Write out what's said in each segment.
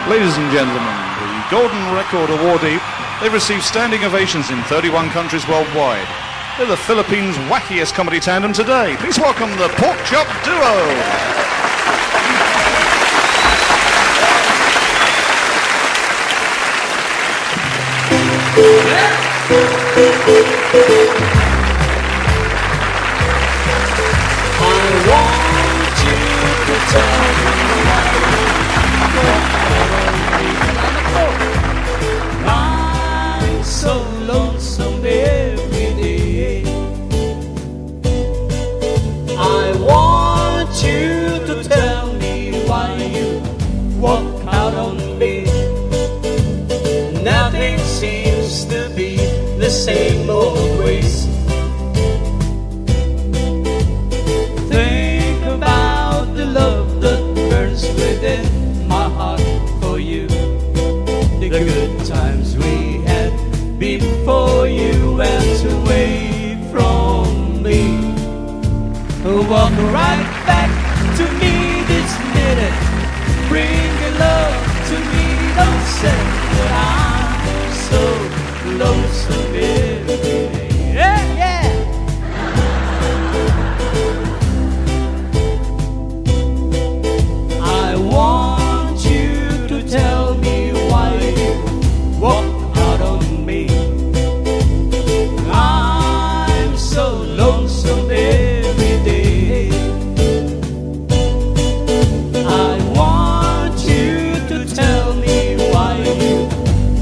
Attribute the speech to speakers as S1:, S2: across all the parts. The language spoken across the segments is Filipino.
S1: Ladies and gentlemen, the Golden Record awardee, they've received standing ovations in 31 countries worldwide. They're the Philippines' wackiest comedy tandem today. Please welcome the Pork Chop Duo.
S2: I want you to tell me why I'm so lonesome every day. I want you to tell me why you walk out on me. Nothing seems to be the same always. Think about the love that burns within my heart for you. The good times we had before you went away from me. Walk right back to me this minute. Bring your love to me. Don't say that I'm so lonesome every day. Yeah, yeah. I want you to tell me why you walk out on me. I'm so lonesome every day. I want you to tell me why you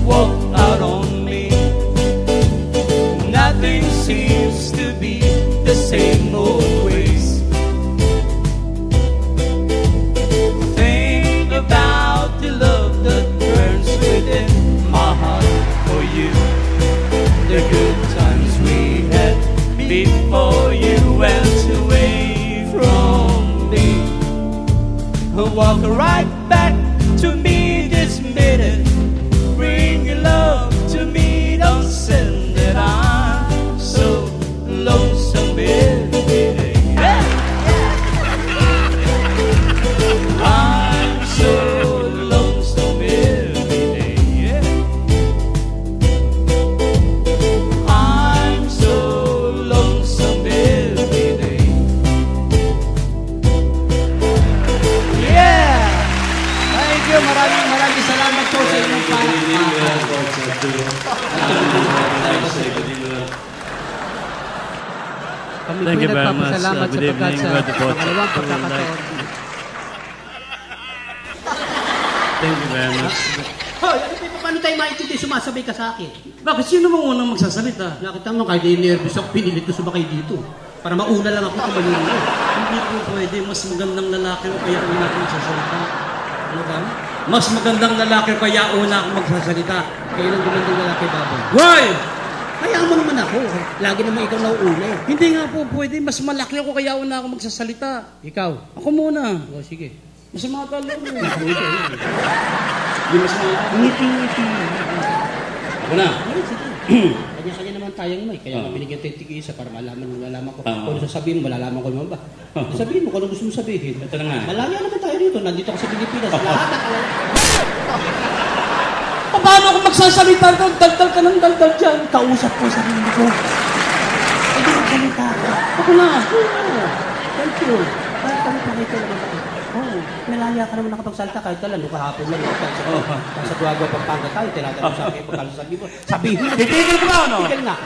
S2: walk out on me. Nothing seems to be the same always. Think about the love that burns within my heart for you. The good times we had before you went away from me. Walk right back to me this minute. Bring your love to me. Don't send that I'm so lonesome every day. Yeah, yeah. I'm so lonesome every day. Yeah. I'm so lonesome every day. Yeah.
S3: Thank you. Maraming salamat po sa inyong
S4: Thank you very much. Good evening. Thank you very much.
S3: Hoy, paano tayo maintindihan sumasabay ka sa akin?
S4: Bakit sino mo unang magsasalita?
S3: Nakita mo kahit nervous ako, pinilit ko sumakay dito. Para mauna lang ako kung malino.
S4: Hindi po pwede. Mas magandang lalaki o kaya una akong magsasalita. Ano ba? Mas magandang lalaki o kaya una akong magsasalita.
S3: Kaya lang gumandang lalaki, baboy.
S4: Why?
S3: Kaya mo naman ako. Lagi naman ikaw nauuna eh.
S4: Hindi nga po pwede. Mas malaki ako kaya una akong magsasalita.
S3: Ikaw?
S4: Ako muna.
S3: O, sige.
S4: Mas makakala mo.
S3: Hindi mas ngiti-ngiti.
S4: Ako na.
S3: Sige. Kanya-kanya naman tayong may. Kaya binigyan tayo tig-isa para malaman ko. Kung ano sasabihin mo, malalaman ko naman ba? Sabihin mo kung ano gusto mo sabihin.
S4: Ito na nga.
S3: Malaya naman tayo dito. Nandito ako sa Pilipinas. Lahat na kaya.
S4: Paano ako magsasalita doon? Daldal ka ng daldal dyan.
S3: Kausap ko sa sarili ko. Hindi magsalita ka.
S4: Ako na.
S3: Thank you. Kahit kami pakita naman ako. Malaya ka naman nakapagsalita kahit kailan. Nung kahapon lang. Sa Duago, Pampanga tayo. Tinatanong sa akin. Pagkakasabi mo. Sabihin mo.
S4: Titigil ko ba, ano?
S3: Tigil na.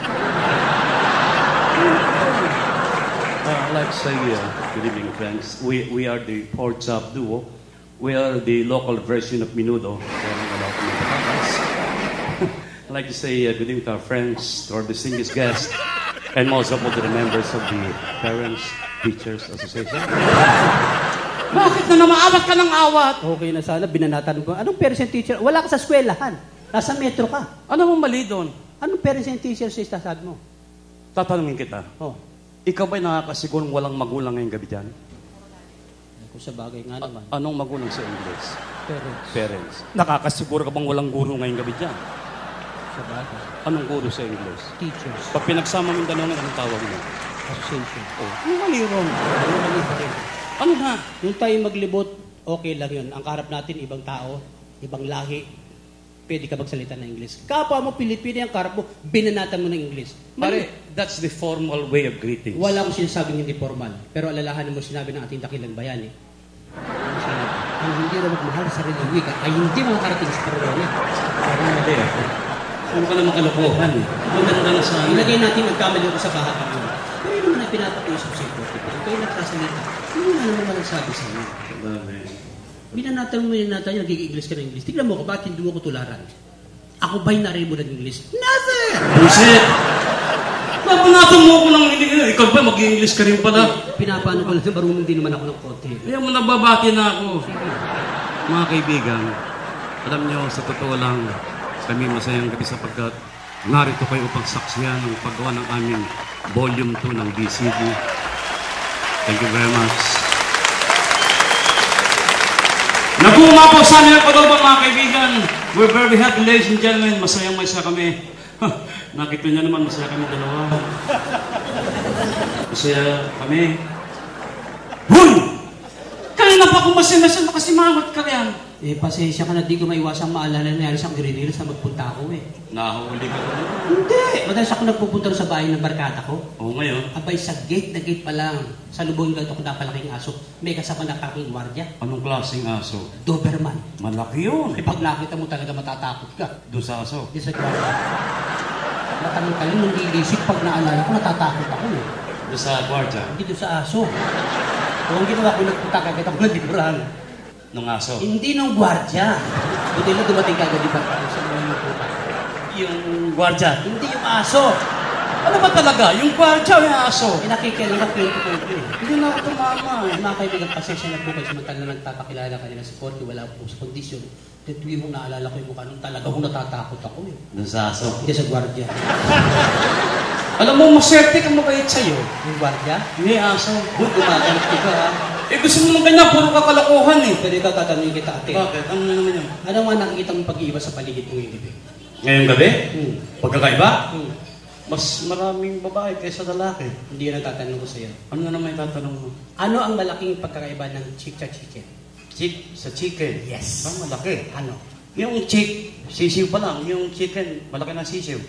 S5: I'd like to say, good evening, friends. We are the Pork Chop Duo. We are the local version of Menudo. I'd like to say good evening to our friends, to our distinguished guests, and most of all to the members of the Parents Teachers Association.
S4: Bakit na namaabat ka ng awat?
S3: Okay na sana. Binanatan ko. Anong parents and teacher? Wala ka sa eskwelahan. Nasa metro ka.
S4: Ano mong mali doon?
S3: Anong parents and teachers sa istasad mo?
S5: Tatanungin kita.
S3: Oh.
S5: Ikaw ba'y nakakasigurong walang magulang ngayong gabi dyan?
S3: Kung sa bagay nga naman.
S5: Anong magulang sa English?
S3: Parents.
S5: Parents. Nakakasiguro ka bang walang guro ngayong gabi dyan?
S3: Sa bagay.
S5: Anong guro sa English?
S3: Teachers.
S5: Pag pinagsama mo yung dalawang, anong tawag mo?
S3: Association.
S5: Oh, ano mali ron?
S3: Ano mali pa rin?
S5: Ano na?
S3: Yung tayo maglibot, okay lang yun. Ang kaharap natin, ibang tao. ibang lahi, pwede ka magsalita ng English. Kapwa mo Pilipino yung karap mo, binanatan mo ng English.
S5: Pare, that's the formal way of greetings.
S3: Wala akong sinasabing hindi formal. Pero alalahanin mo sinabi ng ating dakilang bayani. Ang hindi na magmahal sa sariling wika ay hindi makakarating sa Panginoon.
S5: Parang hindi ako. Ano ka naman kalokohan eh. Maganda na sana.
S3: Ilagay natin nagkamali ako sa kahapon mo. Pero yun naman ay pinapakiusap sa ito. Ikaw yung nagsasalita. Hindi na naman nagsabi sa inyo. Binanatan mo yung natin, nagiging-English ka ng English. Tignan mo ko, bakit hindi mo ko tularan? Ako ba'y narin mo ng English? Never!
S5: Bullshit! Napanatan mo ako ng English. Ikaw ba mag-English ka rin pala?
S3: Pinapano ko lang, marunong din naman ako ng konti.
S5: Kaya mo nababati na ako. Mga kaibigan, alam niyo, sa totoo lang, kami masayang gabi sapagkat narito kayo upang saksiyan ng paggawa ng aming Volume 2 ng DCD. Thank you very much. Naguma po sa amin ang paggawa, mga kaibigan. We're very happy, ladies and gentlemen. Masayang kami. Nakita niyo naman, masaya kami dalawa. Masaya kami. Hoy! Kanina pa akong masaya makasimangot ka yan.
S3: Eh, pasensya ka na, di ko maiwasang maalala na sa Greenhills na magpunta ako eh.
S5: Nahuli ka ba?
S3: Hindi! Madalas ako nagpupunta sa bahay ng barkada ko.
S5: Oo, ngayon.
S3: Abay, sa gate na gate pa lang. Sa lubong ganito ko napalaking aso. May kasama na kaking gwardiya.
S5: Anong klaseng aso?
S3: Doberman.
S5: Malaki yun.
S3: Eh, pag nakita mo talaga matatakot ka.
S5: Doon sa aso.
S3: Di sa gwardiya. Matanong nung lilisip pag naalala ko, natatakot ako eh.
S5: Doon sa gwardiya?
S3: Hindi doon sa aso. Kung ang ginawa ko, nagpunta kagad ako ng liburan.
S5: Nung aso?
S3: Hindi nung gwardiya. Buti na dumating kagad di ba? Sa mga nagpunta.
S5: Yung gwardiya?
S3: Hindi yung aso.
S5: Ano ba talaga? Yung gwardiya o yung aso?
S3: Eh, nakikialam ko eh.
S5: Hindi na ako tumama eh.
S3: Mga kaibigan, pasensya na po kayo samantala na nagpapakilala kanila sa Porky, wala po sa kondisyon. Tuwi mong naalala ko yung mukha nung talaga kung natatakot ako eh.
S5: Doon sa aso?
S3: Hindi sa gwardiya.
S5: Alam mo, maswerte kang mabait sa'yo.
S3: Yung gwardiya?
S5: Hindi aso.
S3: Good, gumagalit ka ha.
S5: Eh gusto mo naman ganyan, puro kakalokohan eh.
S3: Pero ikaw tatanungin kita ate.
S5: Bakit? Ano na naman yun?
S3: Ano nga nakikita mong pag-iiba sa paligid mo ngayong gabi?
S5: Ngayong gabi? Pagkakaiba?
S3: Mas
S5: maraming babae kaysa lalaki.
S3: Hindi yun ang tatanong ko sa'yo.
S5: Ano na naman yung tatanong mo?
S3: Ano ang malaking pagkakaiba ng chicha chicken?
S5: Sa chicken?
S3: Yes.
S5: Ang malaki.
S3: Ano?
S5: Yung sisiw pa lang. Yung chicken, malaki na sisiw.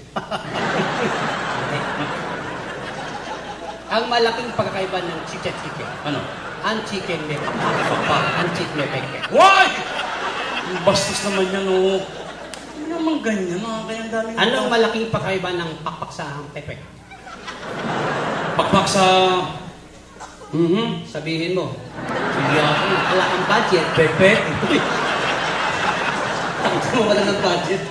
S3: Ang malaking pagkakaiba ng chicha chicken.
S5: Ano?
S3: Ang chicken may pakpak. Ang chicken may pekpek.
S5: Why? Ang bastos naman yan, oh. Hindi naman ganyan, ah. Kaya ang daming...
S3: Ano ang malaking pagkakaiba ng pakpak sa pekpek?
S5: Pakpak sa...
S3: Sabihin mo.
S5: Hindi ako.
S3: Wala kang budget.
S5: Pepe.
S3: Takot mo wala ng budget.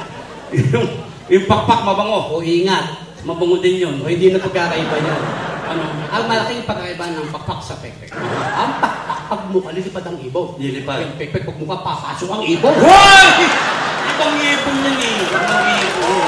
S5: yung pakpak mabango.
S3: O ingat.
S5: Mabango din yun.
S3: O hindi na pagkakaiba yun.
S5: Ano?
S3: Ang malaking pagkakaiba ng pakpak sa pekpek. Ang pakpak pag mukha, lilipad ang ibaw.
S5: Lilipad.
S3: Yung pekpek pag mukha, papasok ang ibaw.
S5: Why? Ibang ibon yan eh. Ibang ibon.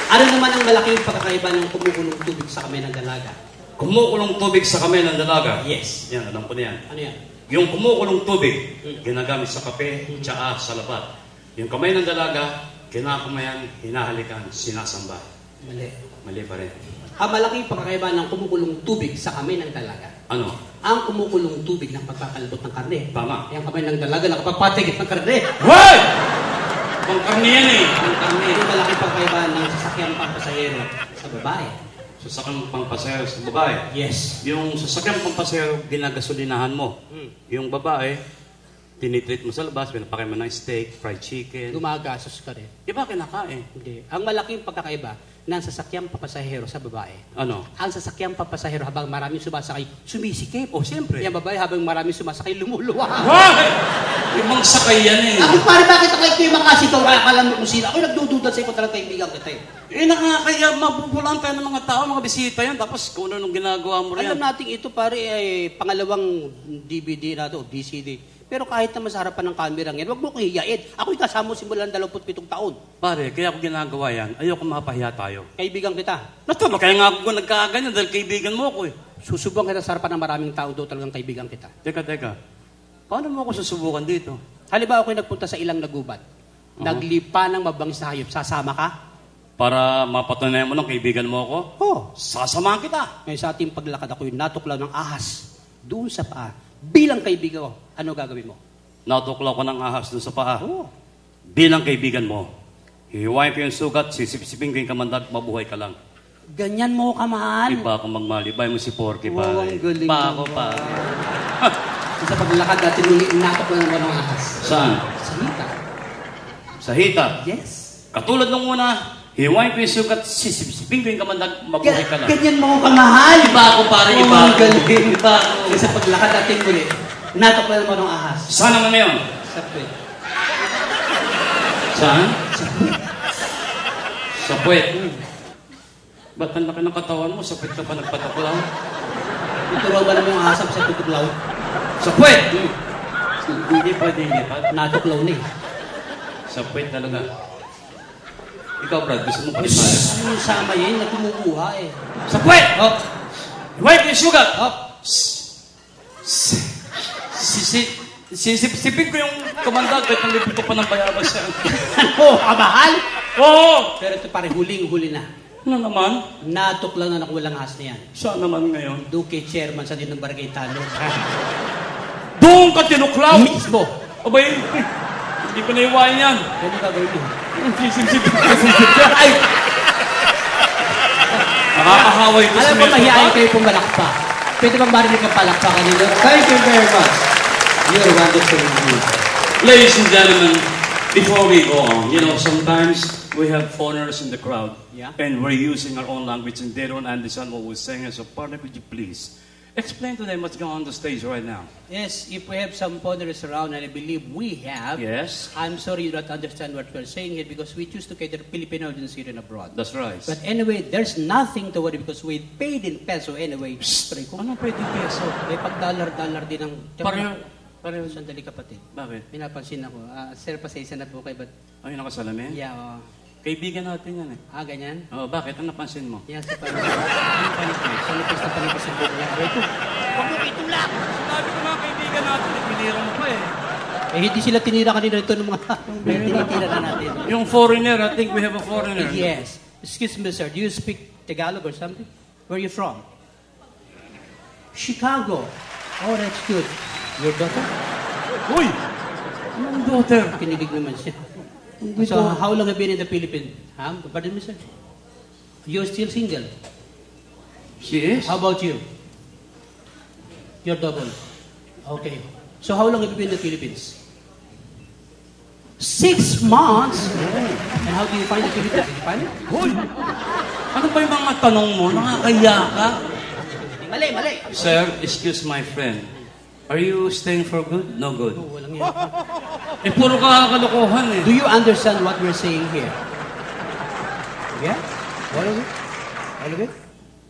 S3: Ano naman ang malaking pagkakaiba ng kumukulong tubig sa kamay ng dalaga?
S5: Kumukulong tubig sa kamay ng dalaga.
S3: Yes.
S5: Yan, alam ko na yan.
S3: Ano yan?
S5: Yung kumukulong tubig, ginagamit sa kape, tsaa, sa labat. Yung kamay ng dalaga, kinakamayan, hinahalikan, sinasamba.
S3: Mali.
S5: Mali pa rin.
S3: Ang malaking pagkakaiba ng kumukulong tubig sa kamay ng dalaga.
S5: Ano?
S3: Ang kumukulong tubig ng pagkakalabot ng karne.
S5: Tama.
S3: Yung kamay ng dalaga nakapagpatigit ng karne.
S5: Why? Pang karne yan eh.
S3: Ang karne, yung malaking pagkakaiba ng sasakyan pampasahero sa babae.
S5: Sasakyan pampasahero sa babae.
S3: Yes.
S5: Yung sasakyan pampasahero, ginagasolinahan mo. Yung babae, tinitreat mo sa labas, pinapakain mo ng steak, fried chicken.
S3: Gumagasos ka rin.
S5: Di ba kinakain?
S3: Hindi. Ang malaking pagkakaiba ng sasakyang papasahero sa babae.
S5: Ano?
S3: Ang sasakyang papasahero habang maraming sumasakay, sumisikip.
S5: Oh, siyempre.
S3: Yung babae habang maraming sumasakay, lumuluwa.
S5: Why? Ibang sakay yan eh.
S3: Ako pare, bakit ako ito yung makasitaw? Kaya alam mo kung sino. Ako'y nagdududa sa iko talagang kaibigan kita eh.
S5: Eh, nakakaya, mabubulaan tayo ng mga tao, mga bisita yan. Tapos kung ano nung ginagawa mo rin.
S3: Alam natin ito pare ay pangalawang DVD na ito, DCD. Pero kahit naman sa harapan ng camera ngayon, huwag mo kong hiyain. Ako'y kasama simulan 27 taon.
S5: Pare, kaya ako ginagawa yan, ayoko mapahiya tayo.
S3: Kaibigan kita.
S5: Natama, kaya nga ako nagkaganyan dahil kaibigan mo ako eh.
S3: Susubong kita sa harapan ng maraming tao daw talagang kaibigan kita.
S5: Teka. Paano mo ako susubukan dito?
S3: Halimbawa ako'y nagpunta sa ilang nagubat. Naglipa ng mabangis na hayop. Sasama ka?
S5: Para mapatunayan mo ng kaibigan mo ako?
S3: Oo.
S5: Sasamahan kita.
S3: Ngayon sa ating paglakad ako'y natuklaw ng ahas. Doon sa paa. Bilang kaibigan ko, ano gagawin mo?
S5: Natuklaw ko ng ahas dun sa paa.
S3: Oo.
S5: Bilang kaibigan mo, hihiwain ko yung sugat, sisipsipin ko yung kamandag, mabuhay ka lang.
S3: Ganyan mo kamahal.
S5: Iba akong magmali. Ibay mo si Porky,
S3: Wow,
S5: pare.
S3: ang galing
S5: Pa ako,
S3: naman.
S5: pare.
S3: Sa paglakad natin uli, inakap ko ng walong ahas.
S5: Saan?
S3: Sa hita.
S5: Sa hita.
S3: Yes.
S5: Katulad nung una, hihiwain ko yung sugat, sisipsipin ko yung kamandag, mabuhay ka lang.
S3: Ganyan mo kamahal.
S5: Iba ako, pare.
S3: Oh,
S5: Iba
S3: ang
S5: ako.
S3: galing.
S5: Iba ako.
S3: Sa paglakad natin uli, inakap ko ng walong ahas.
S5: Saan naman na yun?
S3: Sa puwet.
S5: Saan? Sa puwet. Ba't ang laki ng katawan mo? Sa puwet ka pa nagpataklaw?
S3: Ito raw ba naman yung ahas sa tutuklaw?
S5: Sa puwet! Hindi pwede, hindi pa.
S3: Natuklaw na eh.
S5: Sa puwet talaga. Ikaw, Brad, gusto mo palitan?
S3: Yung sama yun, na kumukuha eh.
S5: Sa puwet!
S3: Oh,
S5: Hiwain ko yung sugat!
S3: oh.
S5: Sisipsipin ko yung kamandag kahit nalipit ko pa ng bayabas siya.
S3: Ano, kamahal?
S5: Oo!
S3: Pero ito pare, huling-huli na.
S5: Ano naman?
S3: Natuklaw na nakulang ahas na yan.
S5: Saan naman ngayon?
S3: Doon kay chairman sa din ng barangay Talo.
S5: Doon ka tinuklaw!
S3: Mismo.
S5: Abay, hindi ko naiwain yan.
S3: Ano gagawin mo?
S5: Sisipsipin ko. Ay! Nakakahaway ko sa
S3: Alam ko, mahihayin kayo pumalakpa. Pwede bang marinig ang palakpakan nila? Thank you very much. You're wonderful indeed.
S5: Ladies and gentlemen, before we go on, you know, sometimes we have foreigners in the crowd,
S3: Yeah.
S5: and we're using our own language, and they don't understand what we're saying. So, partner, could you please explain to them what's going on the stage right now?
S3: Yes, if we have some foreigners around, and I believe we have,
S5: Yes,
S3: I'm sorry you don't understand what we're saying here because we choose to cater Filipino audience here and abroad.
S5: that's right.
S3: But anyway, there's nothing to worry because we paid in peso anyway. Pare ko,
S5: Ano pwede peso?
S3: may pag-dollar din ang...
S5: Pareho.
S3: Sandali kapatid.
S5: Bakit?
S3: May napansin ako. Sir, pasensya na po kayo, but
S5: Ay, nakasalamin?
S3: yeah,
S5: Kaibigan natin yan eh.
S3: ganyan.
S5: Oh, bakit? Ano napansin mo?
S3: Yan, sa panipas. Ano panipas? Sa panipas na panipas yung buko yan. Ito. Huwag mo itulak!
S5: Sabi ko mga kaibigan natin, pinira mo pa eh.
S3: Eh, hindi sila tinira kanina ito ng mga tinitira na natin.
S5: Yung foreigner, I think we have a foreigner.
S3: Yes. Excuse me, sir. Do you speak Tagalog or something? Where are you from? Chicago. Oh, that's good. Your daughter?
S5: Uy! Anong daughter?
S3: Kinilig naman siya. So, how long have you been in the Philippines? Pardon me, sir? You're still single.
S5: She is?
S3: How about you? You're double. Okay. So, how long have you been in the Philippines? 6 months? And how do you find the Philippines? Did you find it?
S5: Uy! Ano ba yung mga tanong mo? Nakakaya ka?
S3: Mali.
S5: Sir, excuse my friend. Are you staying for good? No good.
S3: Oh, walang yan.
S5: Eh, puro kalokohan eh.
S3: Do you understand what we're saying here? Yeah? All of it? All of it?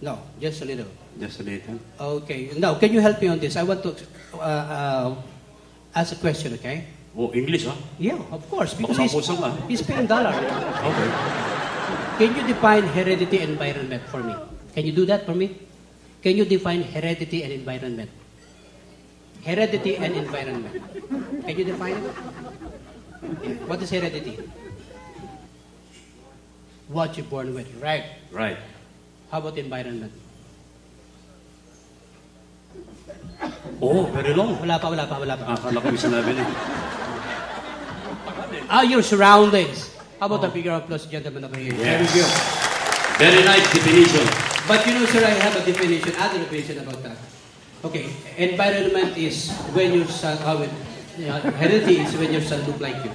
S3: No, just a little.
S5: Just a little.
S3: Okay. Now, can you help me on this? I want to ask a question, okay?
S5: Oh, English, ha?
S3: Yeah, of course. Because
S5: Kusang-kusang ka.
S3: he's paying dollar.
S5: Okay.
S3: Can you define heredity and environment for me? Can you do that for me? Can you define heredity and environment? Heredity and environment. Can you define it? What is heredity? What you're born with, right?
S5: Right.
S3: How about environment?
S5: Oh, very long.
S3: Wala pa.
S5: Akala ko yung sinabi niya.
S3: Your surroundings. How about the figure of plus gentlemen over here?
S5: Yes.
S3: Very good.
S5: Very nice definition.
S3: But you know, sir, I have a definition, other definition about that. Okay, environment is when your son, heredity is when your son look like you,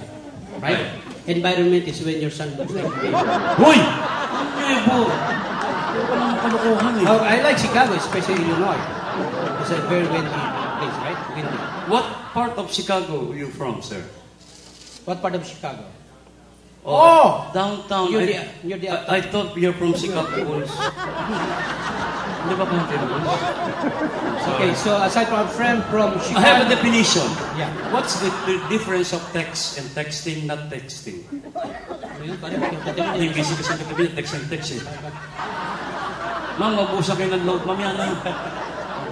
S3: right? Environment is when your son looks like you.
S5: Hoy! Ano po? Ano ka naman kalokohan eh?
S3: Oh, I like Chicago, especially Illinois. It's a very windy place, right? Windy.
S5: What part of Chicago are you from, sir?
S3: What part of Chicago?
S5: Downtown.
S3: You're the
S5: I thought you're from Chicago Bulls. Hindi ba kung Bulls?
S3: Okay, so aside from a friend from Chicago.
S5: I have a definition.
S3: Yeah.
S5: What's the difference of text and texting, not texting? Hindi, busy kasi ang katabi, text and text eh. Ma'am, mabusa kayo ng load. Mamaya na yun.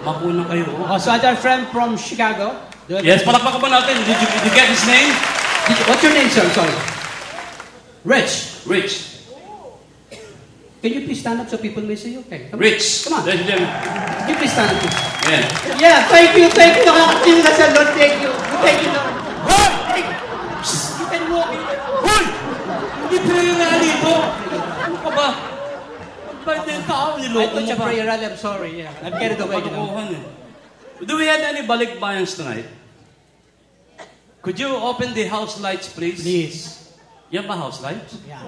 S5: Makuna kayo.
S3: Oh, so our friend from Chicago.
S5: Yes, palakpakan ba natin? Did you get his name?
S3: What's your name, sir? Sorry. Rich.
S5: Rich.
S3: Can you please stand up so people may see you? Okay. Come on.
S5: Rich.
S3: Come on.
S5: Ladies and gentlemen.
S3: Can you please stand up, please?
S5: Yeah.
S3: Yeah, thank you. Nakakatingin ka sa Lord. Thank you, Lord. Thank you. You can walk in.
S5: Hoy! Hindi prayer rally ito. Ano ka ba? Magbayad na yung tao,
S3: I
S5: niloko
S3: thought
S5: mo
S3: your
S5: ba?
S3: prayer rally. I'm sorry. Yeah. I'm carried away.
S5: Patukuhan eh. Do we have any balikbayans tonight? Could you open the house lights, please?
S3: Please.
S5: Yan ba house lights?
S3: Yeah.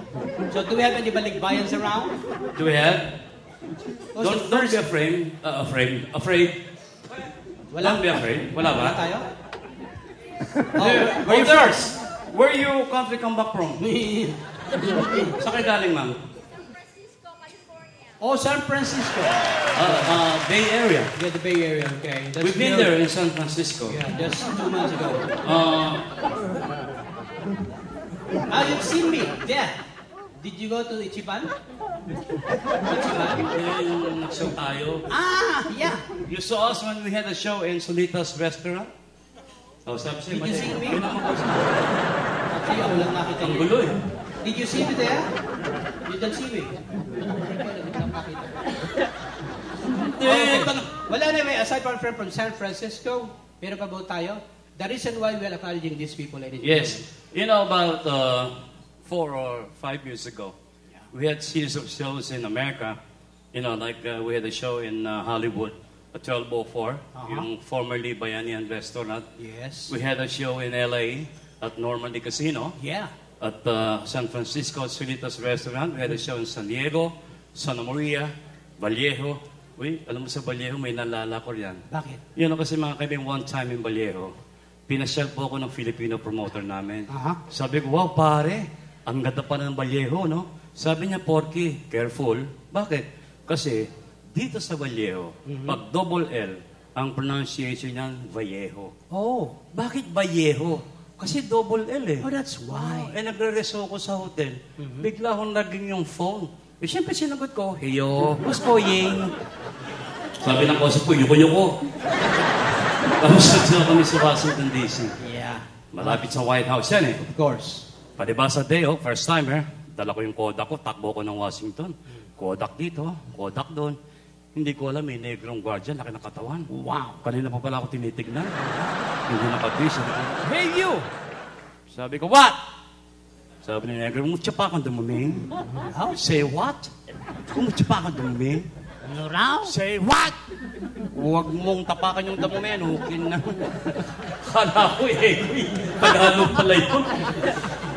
S3: So do we have any balikbayans around?
S5: Do we have? Don't be afraid. Afraid.
S3: Wala.
S5: Don't be afraid. Wala ba?
S3: Wala tayo?
S5: Where you first? Where you country come back from? Saan kayo galing, ma'am?
S3: Oh, San Francisco.
S5: Bay Area.
S3: Yeah, the Bay Area. Okay. That's
S5: We've been there in San Francisco.
S3: Yeah, just 2 months ago. You've seen me. Yeah. Did you go to Ichiban?
S5: Yung nag-show tayo.
S3: Yeah.
S5: You saw us when we had a show in Solita's restaurant? Oh, sabi siya,
S3: Did you see me?
S5: Yun ang mag-usap.
S3: Actually, ako lang nakita
S5: Ang
S3: niyo.
S5: gulo eh.
S3: Did you see me there? You didn't see me. Okay. Well, anyway, aside from friend from San Francisco, meron pa ba tayo? The reason why we are acknowledging these people, ladies and
S5: Yes. You know, about 4 or 5 years ago, we had series of shows in America. You know, like we had a show in Hollywood, 1204, yung formerly Bayanihan Restaurant.
S3: Yes.
S5: We had a show in LA at Normandy Casino.
S3: Yeah.
S5: At San Francisco at Solitas Restaurant. We had a show in San Diego, Santa Maria, Vallejo. Uy, alam mo sa Vallejo, may nalala ko riyan.
S3: Bakit?
S5: Yun know, kasi mga kaibigan, one time in Vallejo, pinasyal po ako ng Filipino promoter namin. Sabi ko, wow pare, ang ganda pa ng Vallejo, no? Sabi niya, Porky, careful. Bakit? Kasi dito sa Vallejo, pag double L, ang pronunciation niyan, Vallejo.
S3: Oh.
S5: Bakit Vallejo? Kasi double L eh.
S3: Oh, that's why.
S5: Nagre-reso ko sa hotel. Bigla akong naging yung phone. Siyempre sinagot ko, heyo, who's calling? Sabi ng kausap ko, yuko-yuko. Tapos nagsawa kami sa Washington, D.C.
S3: Yeah.
S5: Malapit sa White House yan eh.
S3: Of course.
S5: Palibasa day, first timer, dala ko yung Kodak ko, takbo ko ng Washington. Kodak dito, Kodak doon. Hindi ko alam, may negrong guardian, laki ng katawan.
S3: Wow.
S5: Kanina pa pala ako tinitignan. Hindi nakatwis. Sabi ko, hey you! Sabi ko, what? Sabi ni negro, umutya pa akong dumuming. Say what? Umutya pa akong dumuming.
S3: Ano raw?
S5: Say what? Huwag mong tapakan yung damumin. Hukin na. Kala ko eh. Tagalog pala yun.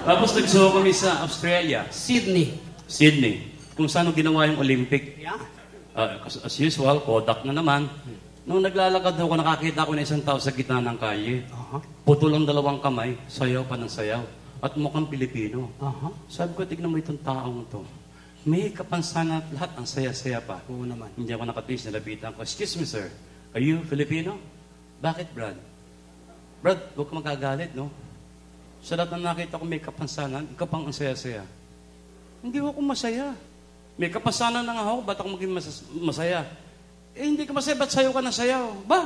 S5: Tapos nagsuho kami sa Australia. Sydney. Kung saan ginawa yung Olympic.
S3: Yeah.
S5: As usual, Kodak na naman. Nung naglalakad ako, nakakita ko na isang tao sa gitna ng kalye. Putol ang 2 kamay, sayaw pa ng sayaw. At mukhang Pilipino. Sabi ko, tignan mo itong taong to. May kapansanan at lahat, ang saya-saya pa.
S3: Oo naman.
S5: Hindi ako nakatis, nalapitan ko. Excuse me, sir. Are you Filipino? Bakit, Brad? Brad, huwag ka magagalit, no? Sa lahat na nakita ko may kapansanan, ikaw pang ang saya-saya. Hindi ako masaya. May kapansanan na nga ako, ba't ako maging masaya? Hindi ka masaya, ba't sayo ka na sayaw? Ba?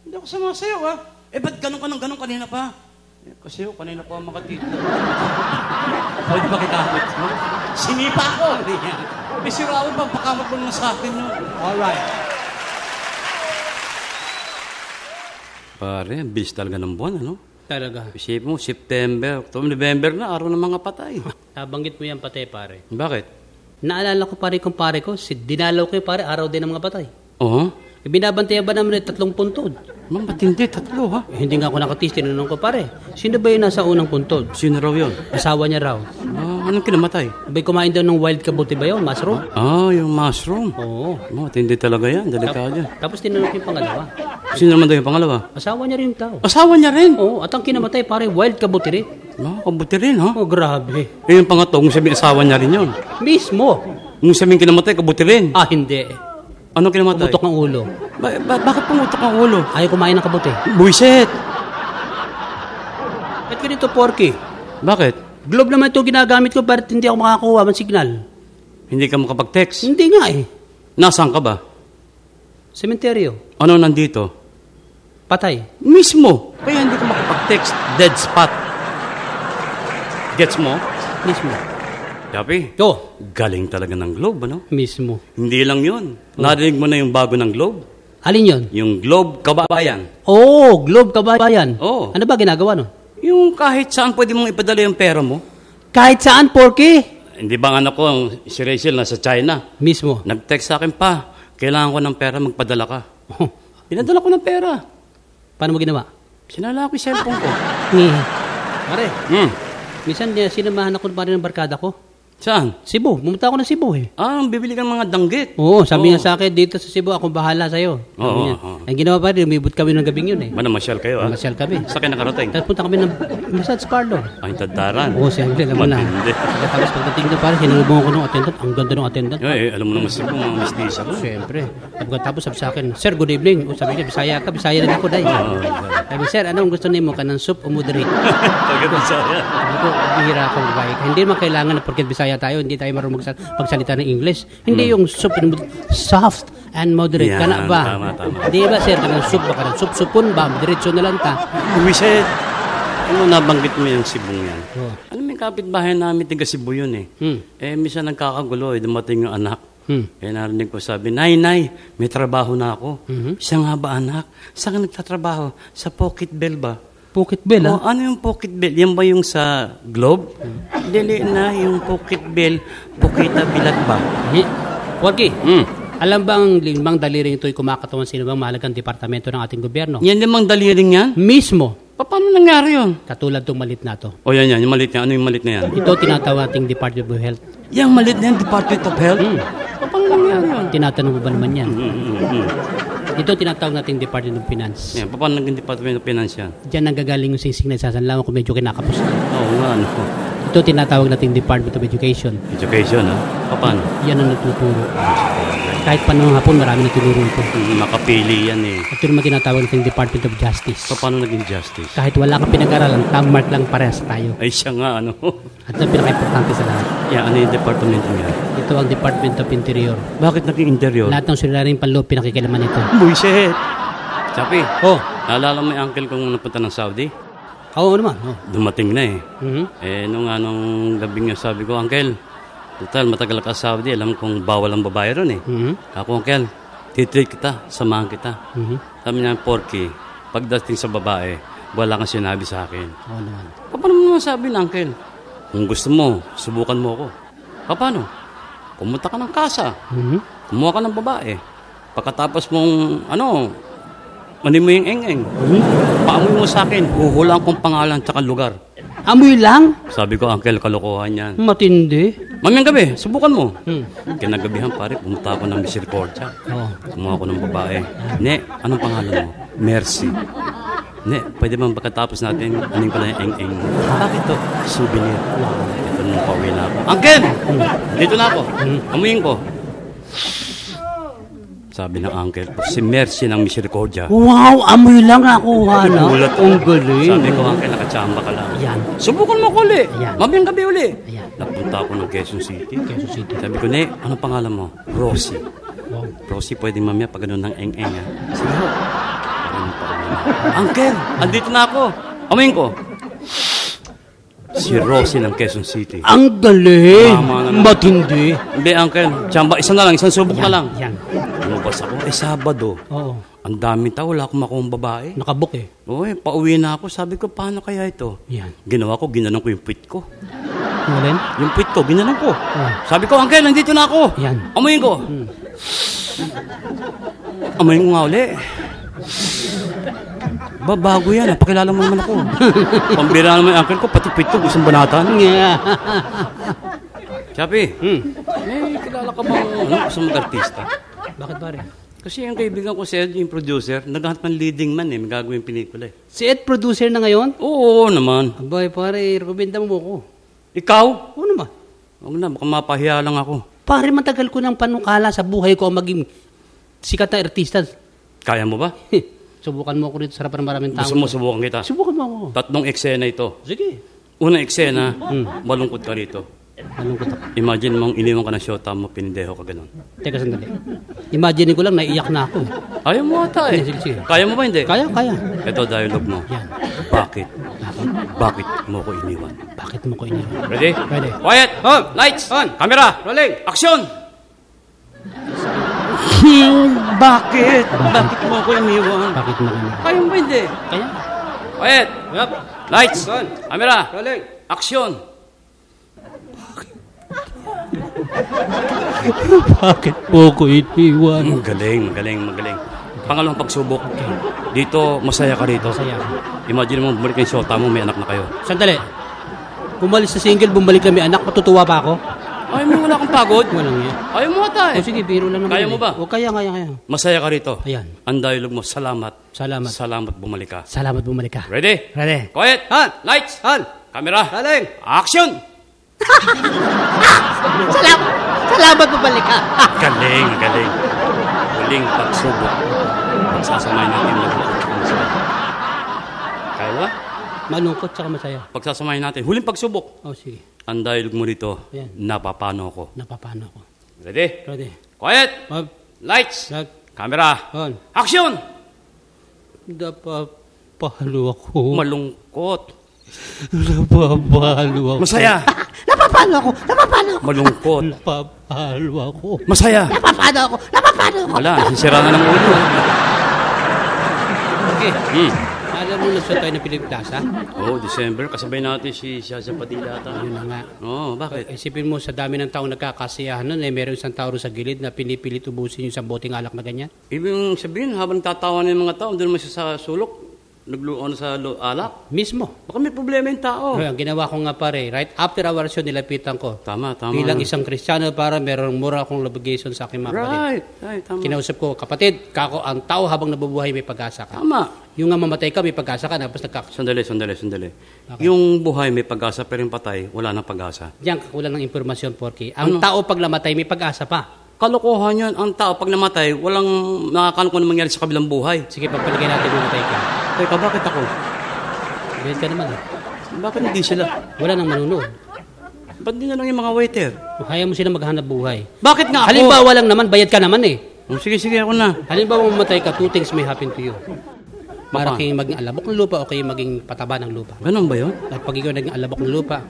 S5: Hindi ako sa mga sayaw, ha? Ba't ganun kanina pa? Kasi kanina pa ako makatito. Pwede ba kitakot? Sinipa ako! May sirawin pa, pakamot mo na sa akin yun.
S3: Alright.
S5: Pare, bilis talaga ng buwan, ano?
S3: Talaga.
S5: Isip mo, September, October, November na, araw ng mga patay.
S3: Nabanggit mo yan pati, pare.
S5: Bakit?
S3: Naalala ko pare kung pare ko, dinalaw ko yung pare, araw din ng mga patay.
S5: Oo.
S3: Binabantayan ba naman 3 puntod?
S5: Ma'am, ba't hindi? 3, ha?
S3: Hindi nga ako nakatis, tinanong ko pare. Sino ba yung nasa unang puntod?
S5: Sino raw yun?
S3: Asawa niya raw.
S5: Anong kinamatay?
S3: Abay, kumain daw ng wild kabuti ba yun? Mushroom?
S5: Yung mushroom.
S3: Oo.
S5: Matindi talaga yan, delikado yan.
S3: Tapos tinanong ko yung pangalawa.
S5: Sino naman daw yung pangalawa?
S3: Asawa niya rin yung tao.
S5: Asawa niya rin?
S3: Oo, at ang kinamatay pare, wild kabuti rin.
S5: Kabuti rin, ha?
S3: Oh, grabe.
S5: Yung pangatlo, kung sabihin asawa niya rin yun.
S3: Mismo.
S5: Kung sabihin kinamatay, kabuti rin.
S3: Hindi.
S5: Anong kinamatay?
S3: Pumutok ang ulo.
S5: Bakit pumutok ang ulo?
S3: Ayaw kumain ng kabuti.
S5: Buisit!
S3: Ba't ganito, Porky?
S5: Bakit?
S3: Globe naman ito ginagamit ko, pero hindi ako makakuha ng signal.
S5: Hindi ka makapag-text?
S3: Hindi nga eh.
S5: Nasaan ka ba?
S3: Sementeryo.
S5: Ano nandito?
S3: Patay.
S5: Mismo. Kaya hindi ka makapag-text. Dead spot. Gets mo?
S3: Mismo.
S5: Chappy,
S3: Oh,
S5: galing talaga ng Globe, ano?
S3: mismo.
S5: Hindi lang yun. Narinig mo na yung bago ng Globe?
S3: Alin yun?
S5: Yung Globe Kababayan.
S3: Oh, Globe Kababayan.
S5: Oo.
S3: Ano ba ginagawa no?
S5: Yung kahit saan pwede mong ipadala yung pera mo.
S3: Kahit saan, Porky?
S5: Hindi ba ang anak ko, si Rachel, nasa China?
S3: Mismo.
S5: Nag-text sa akin pa, kailangan ko ng pera, magpadala ka.
S3: Oh,
S5: Pinadala ko ng pera.
S3: paano mo ginawa?
S5: Sinala ko yung cellphone ko.
S3: Pare, minsan sinamahan ako pa rin ng barkada ko.
S5: Saan?
S3: Cebu. Pumunta ako ng Cebu eh.
S5: Bibili ka ng mga danggit.
S3: Oo, sabi nga sa akin, dito sa Cebu, akong bahala sa'yo. Sabi niya. Ang ginawa pa rin, umibot kami ng gabing yun eh.
S5: Manamasyal kayo, ha?
S3: Masyal kami.
S5: Sa kayo nakarating?
S3: Tapos punta kami ng Massage Parlor.
S5: Ay, tadaran.
S3: Oo, siyempre, alam mo na.
S5: Matindi.
S3: Tapos pagdating na parang, sinulubong ako ng attendant. Ang ganda ng attendant.
S5: Alam mo naman Cebu, mga mistisa ko.
S3: Siyempre. Tapos sabi sa akin, Sir, good evening. O, sabi niya, Bisaya ka, Bisaya rin ako, day. Sabi, Sir, anong gusto niyo mo? Kanang soup o moderate?
S5: Taga Bisaya.
S3: Sabi ko, bihira akong babae. Hindi naman kailangan na porket Bisaya tayo, hindi tayo marunong magsalita ng English. Hindi yung soup and soft and moderate.
S5: Yan,
S3: Kana ba?
S5: tama.
S3: Di ba, Sir, kanang soup ba? Kanang soup-supon ba? Diretso na lang ta.
S5: Wiset, nabanggit mo yung Cebu yan.
S3: Oh.
S5: Alam mo yung kapitbahay namin, tiga Cebu yun eh. Minsan nagkakagulo, dumating yung anak. Narinig ko sabi, Nay, may trabaho na ako. Siya nga ba anak? Saan ka nagtatrabaho? Sa Pocket Bell ba?
S3: Pocket Bell, ha?
S5: Ano yung Pocket Bell? Yan ba yung sa Globe? Dili na yung Pocket Bell, Pokita Bilag ba?
S3: Porky, alam bang limang daliring ito'y kumakatawan sino bang mahalagang departamento ng ating gobyerno?
S5: Yan limang daliring yan?
S3: Mismo.
S5: Paano nangyari yun?
S3: Katulad tong malit na to.
S5: Yan, yung malit niya. Ano yung malit na yan?
S3: Ito tinatawag ating Department of Health.
S5: Yung malit na yan, Department of Health? Paano nangyari yun?
S3: Tinatanong mo ba naman yan? Ito tinatawag nating Department of Finance.
S5: Yan, paano naging Department of Finance yan?
S3: Diyan nanggagaling yung singsing na sasanlawan kung medyo kinakapos na.
S5: Oo nga, ano.
S3: Ito tinatawag nating Department of Education.
S5: Education, ha? Paano?
S3: Yan ang nagtuturo. Kahit pa noong hapon, marami na tinuro ito.
S5: Makapili yan eh.
S3: Ito naman tinatawag nating Department of Justice.
S5: Paano naging justice?
S3: Kahit wala kang pinag-aralan, mark lang parehas tayo.
S5: Ay, siya nga, ano.
S3: At ang pinaka-importante sa lahat,
S5: Yan, ano yung departamento niya?
S3: ito ang Department of Interior.
S5: Bakit naging interior?
S3: Lahat ng suliraning panloob, pinakikilaman ito.
S5: Buisit! Chappy,
S3: Oh,
S5: naalala mo yung uncle kong napunta ng Saudi?
S3: oo naman. Oh.
S5: Dumating na eh.
S3: Mhm.
S5: Nung gabing niya sabi ko, Uncle, total, matagal ka sa Saudi, alam kong bawal ang babae ron eh. Ako, Uncle, titreat kita, samahan kita. Sabi niya, Porky, pagdating sa babae, wala kang sinabi sa akin.
S3: Oo naman.
S5: Paano mo naman sabi na, Uncle? Kung gusto mo, subukan mo ako. Paano? Pumunta ka ng kasa. Kumuha ka ng babae. Pagkatapos mong, mani mo yung eng-eng. Paamoy mo sa akin, huhulaan kong pangalan tsaka lugar.
S3: Amoy lang?
S5: Sabi ko, Uncle, kalokohan yan.
S3: Matindi.
S5: Mamayang gabi, subukan mo. Kinagabihan, pare, pumunta ako ng Misericordia.
S3: Oo.
S5: Kumuha ako ng babae. Ne, anong pangalan mo? Mercy. Ne, pwede bang pagkatapos natin, aning pala yung eng-eng? Bakit to? Souvenir. Ito nung pauwi na ako. Uncle! Dito na ako. Amuyin ko. Sabi ng uncle ko, si Mercy ng Misericordia.
S3: Wow, amoy lang nakuha na.
S5: Nagulat ako.
S3: Ang galing.
S5: Sabi ko, Uncle, nakachamba ka lang.
S3: Ayan.
S5: Subukan mo ko uli.
S3: Ayan.
S5: Mamayang gabi uli.
S3: Ayan.
S5: Napunta ako ng Quezon City.
S3: Quezon City.
S5: Sabi ko, Ne, anong pangalan mo? Rosie.
S3: Wow.
S5: Rosie, pwedeng mamaya pag ganun ng eng-eng, ha? Sige ho. Uncle, andito na ako. Amayin ko. Si Rosie ng Quezon City.
S3: Ang galing.
S5: Tama naman.
S3: Matindi.
S5: Hindi, Uncle. Tsamba, isa na lang. Isang subok na lang.
S3: Yan.
S5: Lumabas ako. Sabado.
S3: Oo.
S5: Ang daming tao. Wala akong makuha babae.
S3: Nakabook eh.
S5: Uy, pauwi na ako. Sabi ko, paano kaya ito?
S3: Yan.
S5: Ginawa ko, ginanong ko yung puwit ko.
S3: Ngayon?
S5: Yung puwit ko, ginanong ko. Sabi ko, Uncle, nandito na ako.
S3: Yan.
S5: Amuyin ko. Amuyin ko nga uli. Bago yan. Napakilala mo naman ako. Pambira naman yung uncle ko, pati puwit ko, gustong banatan.
S3: Yeah.
S5: Chappy, kilala ka bang gusto mag-artista?
S3: Bakit pare?
S5: Kasi yung kaibigan ko si Ed, yung producer, naghahanap ng leading man eh, may gagawin pelikula eh.
S3: Si Ed producer na ngayon?
S5: Oo naman.
S3: Abay pare, rekomenda mo ko.
S5: Ikaw?
S3: Oo naman.
S5: Huwag na, baka mapahiya lang ako.
S3: Pare, matagal ko ng panukala sa buhay ko ang maging sikat na artista.
S5: Kaya mo ba?
S3: Subukan mo ako dito sa harapan ng maraming tao.
S5: Gusto mo subukan kita?
S3: Subukan mo ako.
S5: 3 eksena ito.
S3: Sige.
S5: Unang eksena, malungkot ka rito.
S3: Malungkot ako.
S5: Imagine mong iniwan ka ng shota mo, pinindeho ka ganun.
S3: Teka sandali. Imagine ko lang, naiiyak na ako.
S5: Ayaw mo ata eh.
S3: Sige.
S5: Kaya mo ba hindi?
S3: Kaya.
S5: Ito dialogue mo.
S3: Yan.
S5: Bakit? Bakit mo ko iniwan?
S3: Bakit mo ko iniwan?
S5: Ready?
S3: Ready.
S5: Quiet! Lights! Camera!
S4: Rolling!
S5: Action! Bakit? Bakit mo ko iniwan?
S3: Bakit mo ko iniwan?
S4: Kaya mo ba hindi?
S3: Kaya?
S5: Quiet!
S4: Yup.
S5: Lights! Camera!
S4: Rolling!
S5: Action!
S3: Bakit mo ko iniwan?
S5: Magaling. Pangalawang pagsubok. Dito, masaya ka rito.
S3: Masaya.
S5: Imagine mo, bumalik yung shota mo, may anak na kayo.
S3: Sandali. Bumalis sa single, bumalik na may anak, matutuwa pa ako?
S5: Ayaw mo, wala kang pagod.
S3: Walang yan.
S5: Ayaw mo ata
S3: O sige, biro lang naman.
S5: Kaya mo ba?
S3: O kaya.
S5: Masaya ka rito.
S3: Ayan.
S5: Ang dialogue mo, salamat.
S3: Salamat.
S5: Salamat bumalik ka.
S3: Salamat bumalik ka.
S5: Ready?
S3: Ready.
S5: Quiet! Lights! Camera!
S4: Rolling!
S5: Action!
S3: Salamat bumalik ka.
S5: Galing. Huling pagsubok. Pagsasamahin natin malungkot at masaya. Kaya ba?
S3: Malungkot tsaka masaya.
S5: Pagsasamahin natin. Huling pagsubok.
S3: O sige,
S5: Ang dialogue mo rito,
S3: Ayan.
S5: napapano ko.
S3: napapano ako.
S5: Ready?
S3: Ready.
S5: Quiet!
S3: Up.
S5: Lights!
S3: Up.
S5: Camera!
S3: On.
S5: Action!
S3: Napapalo ako.
S5: Malungkot.
S3: Napapalo ako.
S5: Masaya.
S3: Napapalo ako.
S5: Malungkot.
S3: Napapalo ako.
S5: Masaya.
S3: Napapalo ako.
S5: Wala, sisira na ng ulo.
S3: Okay.
S5: Hmm.
S3: Alam mo na siya tayo na Piliptasa?
S5: December. Kasabay natin si Shaza Padilla ata.
S3: Yun na nga.
S5: Bakit?
S3: Isipin mo, sa dami ng taong nagkakasiyahan nun, meron isang tao sa gilid na pinipilit ubusin yung isang boteng alak na ganyan.
S5: Ibig sabihin, habang tatawa ng mga tao, doon naman siya sa sulok, nagluon sa alak.
S3: Mismo.
S5: Baka may problema yung tao.
S3: Ang ginawa ko nga pare, right after our show, nilapitan ko.
S5: Tama.
S3: Bilang isang Kristiyano para merong moral akong obligation sa aking mga kapatid.
S5: Right, tama.
S3: Kinausap ko, kapatid, kako, ang tao habang nabubuhay may pag-asa ka.
S5: Tama.
S3: Yung nga mamatay ka, may pag-asa ka, tapos
S5: Sandali. Yung buhay may pag-asa, pero yung patay, wala nang pag-asa.
S3: Diyan kakulang ng impormasyon, Porky. Ang tao pag namatay, may pag-asa pa.
S5: Kalokohan yun. Ang tao, pag namatay, walang nakakano kung ano mangyari sa kabilang buhay.
S3: Sige, pagpaligay natin mamatay ka.
S5: Teka, bakit ako?
S3: Bayad ka naman.
S5: Bakit hindi sila?
S3: Wala nang manunood.
S5: Ba't di na lang yung mga waiter?
S3: Kaya mo sila maghanap buhay.
S5: Bakit nga ako?
S3: Halimbawa lang naman, bayad ka naman eh.
S5: Sige, ako na.
S3: Halimbawa mamatay ka, two things may happen to you. Para
S5: Baka.
S3: kayong maging alabok ng lupa o kayo maging pataba ng lupa.
S5: Ganun ba yun?
S3: At pag ikaw naging alabok ng lupa,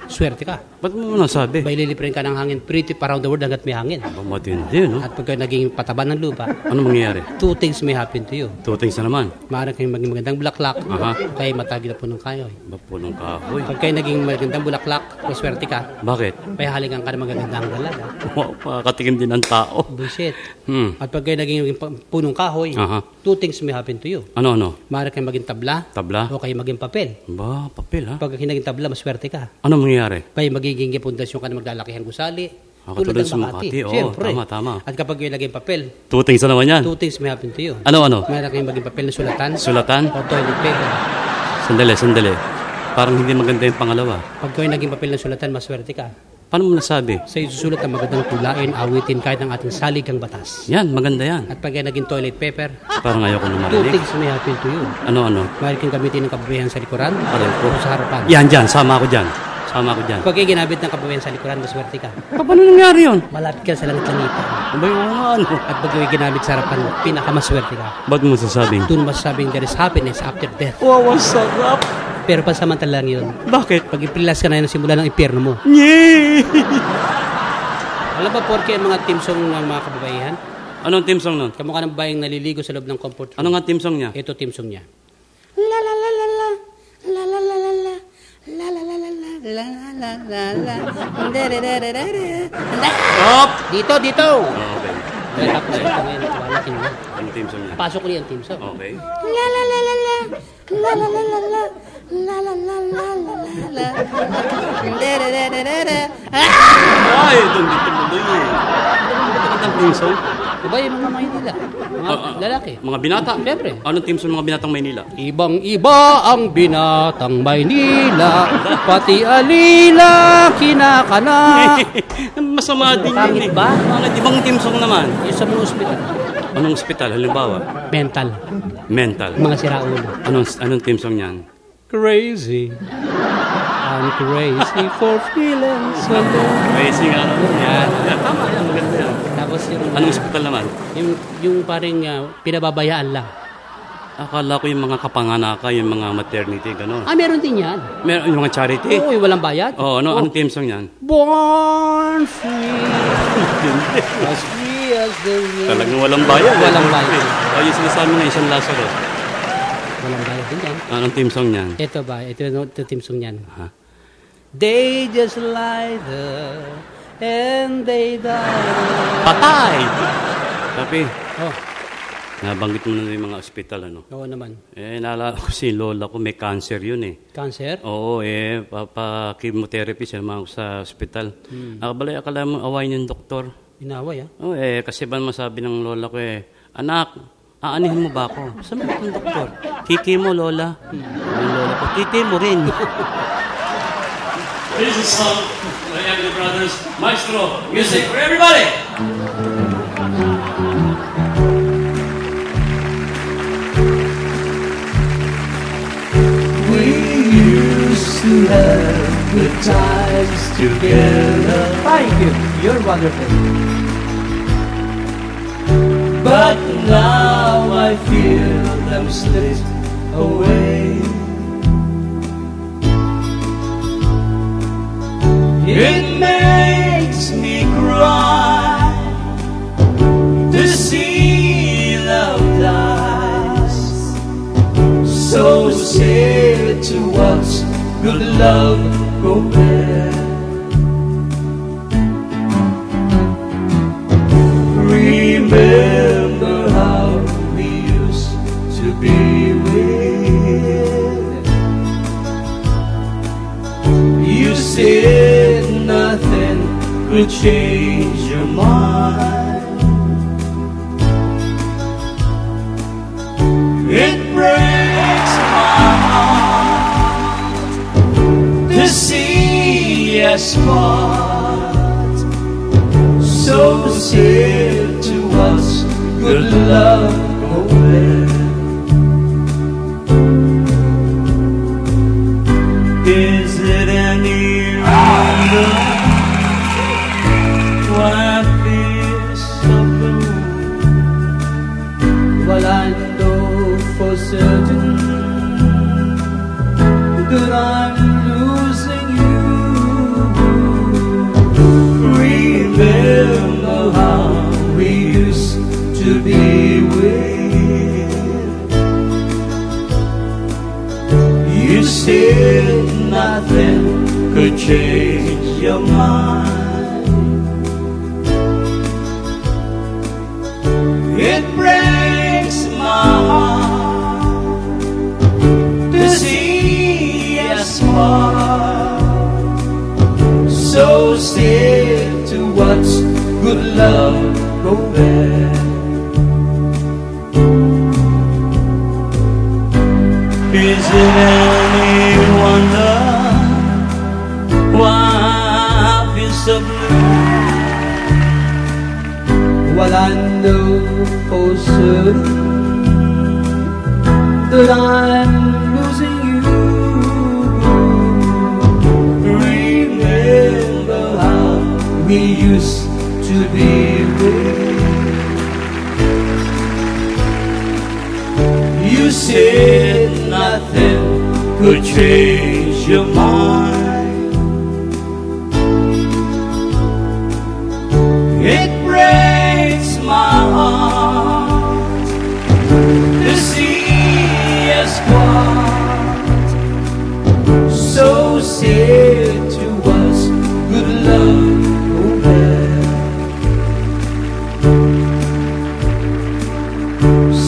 S3: swerte ka.
S5: Ba't mo nasabi?
S3: Bay lilipirin ka ng hangin pretty around the world hanggat may hangin.
S5: Ba, matindi, no?
S3: At pag ikaw naging pataba ng lupa,
S5: Ano mangyayari?
S3: two things may happen to you.
S5: Two things na naman.
S3: Maaari kayong maging magandang bulaklak,
S5: Aha.
S3: kaya matagi na po ng kayoy.
S5: Ba, punong kahoy.
S3: Pag kayo naging magandang bulaklak, maswerte ka,
S5: Bakit?
S3: pahalikan ka ng magagandang dalaga.
S5: Makakatikim din ang tao.
S3: Bullshit.
S5: Hmm.
S3: At pag kayo naging punong kahoy,
S5: Aha.
S3: two things may happen to you.
S5: Ano?
S3: Maaari kayong maging tabla,
S5: Tabla?
S3: o kayo maging papel.
S5: Ba, papel, ha?
S3: Pag kayo naging tabla, maswerte ka.
S5: Ano mangyayari?
S3: Kaya magiging pundasyon ka na maglalakihang gusali.
S5: Katulad sa Makati. Oo,
S3: Siyempre.
S5: tama.
S3: At kapag kayo naging papel,
S5: Two things na naman yan.
S3: two things may happen to you.
S5: Ano?
S3: Maaari kayong maging papel na sulatan,
S5: Sulatan?
S3: o toilet paper.
S5: Sandali. Parang hindi maganda yung pangalawa.
S3: Pag kayo naging papel na sulatan, maswerte ka.
S5: Paano mo nasabi?
S3: Sa isusulat ang magandang tulain, awitin kahit ang ating saligang batas.
S5: Yan, maganda yan.
S3: At pag kayo naging toilet paper,
S5: Parang ayoko na
S3: two
S5: marinig.
S3: things may happen to you.
S5: Ano?
S3: Maaari kayong gamitin ng kababayan sa likuran,
S5: Aray ko.
S3: o sa harapan.
S5: Yan, dyan. Sama ako dyan.
S3: Pag kayo ginamit ng kababayan sa likuran, maswerte ka.
S5: Paano nangyari yun?
S3: Malapit ka sa langit-langitan.
S5: Abay, ano?
S3: At pag kayo ginamit sa harapan, pinakamaswerte ka.
S5: Ba't mo masasabing?
S3: Doon masasabing there is happiness after death.
S5: Wow, ang sarap.
S3: Pero pansamantala lang yun.
S5: Bakit?
S3: Pag ipilas ka na yun, simula ng impyerno mo.
S5: Yay!
S3: Alam ba, Porky, ang mga team song ng mga kababaihan?
S5: Anong team song nun?
S3: Kamukha ng babaeng naliligo sa loob ng comfort room.
S5: Ano nga team song niya?
S3: Ito team song niya. La la la la la. La la la la la. La la la la la. La la la la la.
S5: Stop!
S3: Dito!
S5: Okay.
S3: Kaya tapos ito ngayon, wala kinuha.
S5: Anong team song niya?
S3: Pasok ulit ang team song.
S5: Okay.
S3: La la la la la. La la la la la. La la la la la la.
S5: Ay, itong dito mo doon eh. Ang team song?
S3: Diba yung mga Maynila? Mga lalaki.
S5: Mga binata?
S3: Siyempre.
S5: Anong team song ng mga binatang Maynila?
S3: Ibang-iba ang binatang Maynila, pati alila kinakana.
S5: Masama din
S3: Pangit
S5: yun eh.
S3: ba?
S5: Mga ibang team song naman.
S3: Yung sa mga ospital,
S5: Anong ospital? Halimbawa?
S3: mental,
S5: Mental.
S3: mga siraulo.
S5: Anong team song niyan?
S3: Crazy. I'm crazy for feeling so low.
S5: Racing ano?
S3: Yan.
S5: Tama yan, maganda yan.
S3: Tapos yung,
S5: Anong ospital naman?
S3: yung paring pinababayaan lang.
S5: Akala ko yung mga kapanganaka, yung mga maternity, gano'n.
S3: Meron din yan.
S5: Meron yung mga charity?
S3: Oo, walang bayad.
S5: Anong team song yan?
S3: Born free. As free as the wind.
S5: Talagang walang bayad.
S3: Walang bayad.
S5: Yung sinasabi nga, isang Lazaro.
S3: Walang bayad din yan.
S5: Anong team song yan?
S3: Ito ba? Ito yung team song yan.
S5: Ha?
S3: They just lie there and they die.
S5: Patay! Tapi,
S3: Oh,
S5: nabanggit mo na yung mga ospital, ano?
S3: oo naman.
S5: Naalala ko si lola ko, may cancer yun eh.
S3: Cancer?
S5: Oo, papa-chemotherapy siya naman sa ospital. Akala mo awayin yung doktor.
S3: Inaway, ah.
S5: Oo, kasi ba masabi ng lola ko anak, aanihin mo ba ako? Sabi ng doktor, kiki mo, lola. Ang lola ko, kiki mo rin. This is a song by Everly Brothers, Maestro, music for everybody!
S2: To have good times together.
S3: Thank you. You're wonderful.
S2: But now I feel them slip away. It makes me cry to see love dies. So sad to watch good love go bad. Remember how we used to be with. You said nothing could change your mind. It breaks my heart to see us part. So sad to watch good love go bad. Is it any wonder why I feel so blue? Well, I know for certain that I'm losing you. Remember how we used to be with. You said nothing could change your mind. It breaks my heart to see us part. So sad to watch good love go bad. Is it any wonder why I feel so blue? Well, I know for certain that I'm losing you. Remember how we used to be with. You said nothing could change your mind. It breaks my heart to see us part. So sad to watch good love go bad.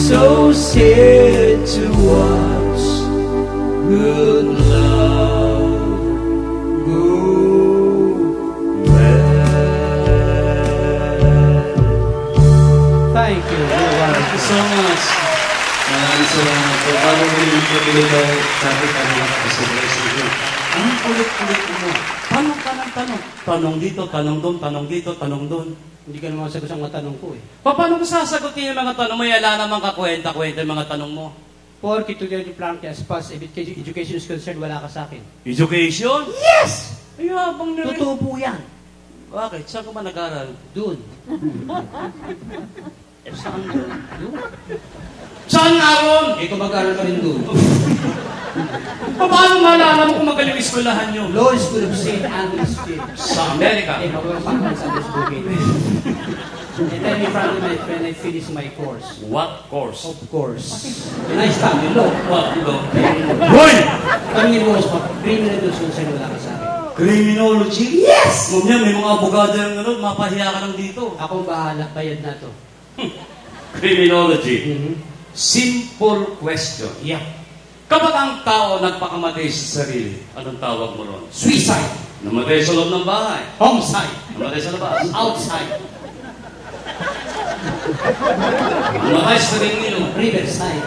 S2: So sad to watch good love go bad.
S3: Thank you.
S4: Thank you so much. Maraming salamat po. Bago ko yung pagkiligaw, sabi ka naman ako sa blessing. Anong ulit-ulit mo? Tanong ka ng tanong. Tanong dito, tanong doon, tanong dito, tanong doon.
S3: Hindi ka naman sagot sa mga tanong ko eh.
S4: Paano ko sasagutin yung mga tanong mo? Wala naman kakwenta-kwenta yung mga tanong mo.
S3: Porque to the plan as far as education is concerned, wala ka sa akin.
S4: Education? Yes! Ay, habang na rin.
S3: Totoo po yan.
S4: Bakit? Saan ka ba nag-aral?
S3: Doon.
S4: Saan doon? Saan nga ron?
S3: Ikaw mag-aaral ka rin doon.
S4: Paano malala mo kung magaling eskwelahan nyo?
S3: Law School of St. Andrews Field.
S4: Sa Amerika.
S3: Eh, magpapakal sa Andrews Bukid. And then in front of my friend, I finished my course.
S4: What course?
S3: Of course. And I studied law.
S4: What? Ito?
S3: Hoy! Pangin mo, criminal sa'yo wala ka sa akin.
S4: Criminology? Yes! Ma'am yan, may mga abogado yung ano, mapahiya ka lang dito.
S3: Ako bahala, bayad na to.
S4: Criminology.
S3: Mhm.
S4: Simple question.
S3: Yeah.
S4: Kapag ang tao nagpakamatay sa sarili, anong tawag mo ron?
S3: Suicide.
S4: Namatay sa loob ng bahay.
S3: Homicide.
S4: Namatay sa labas.
S3: Outside.
S4: Namatay sa Ringilo.
S3: Riverside.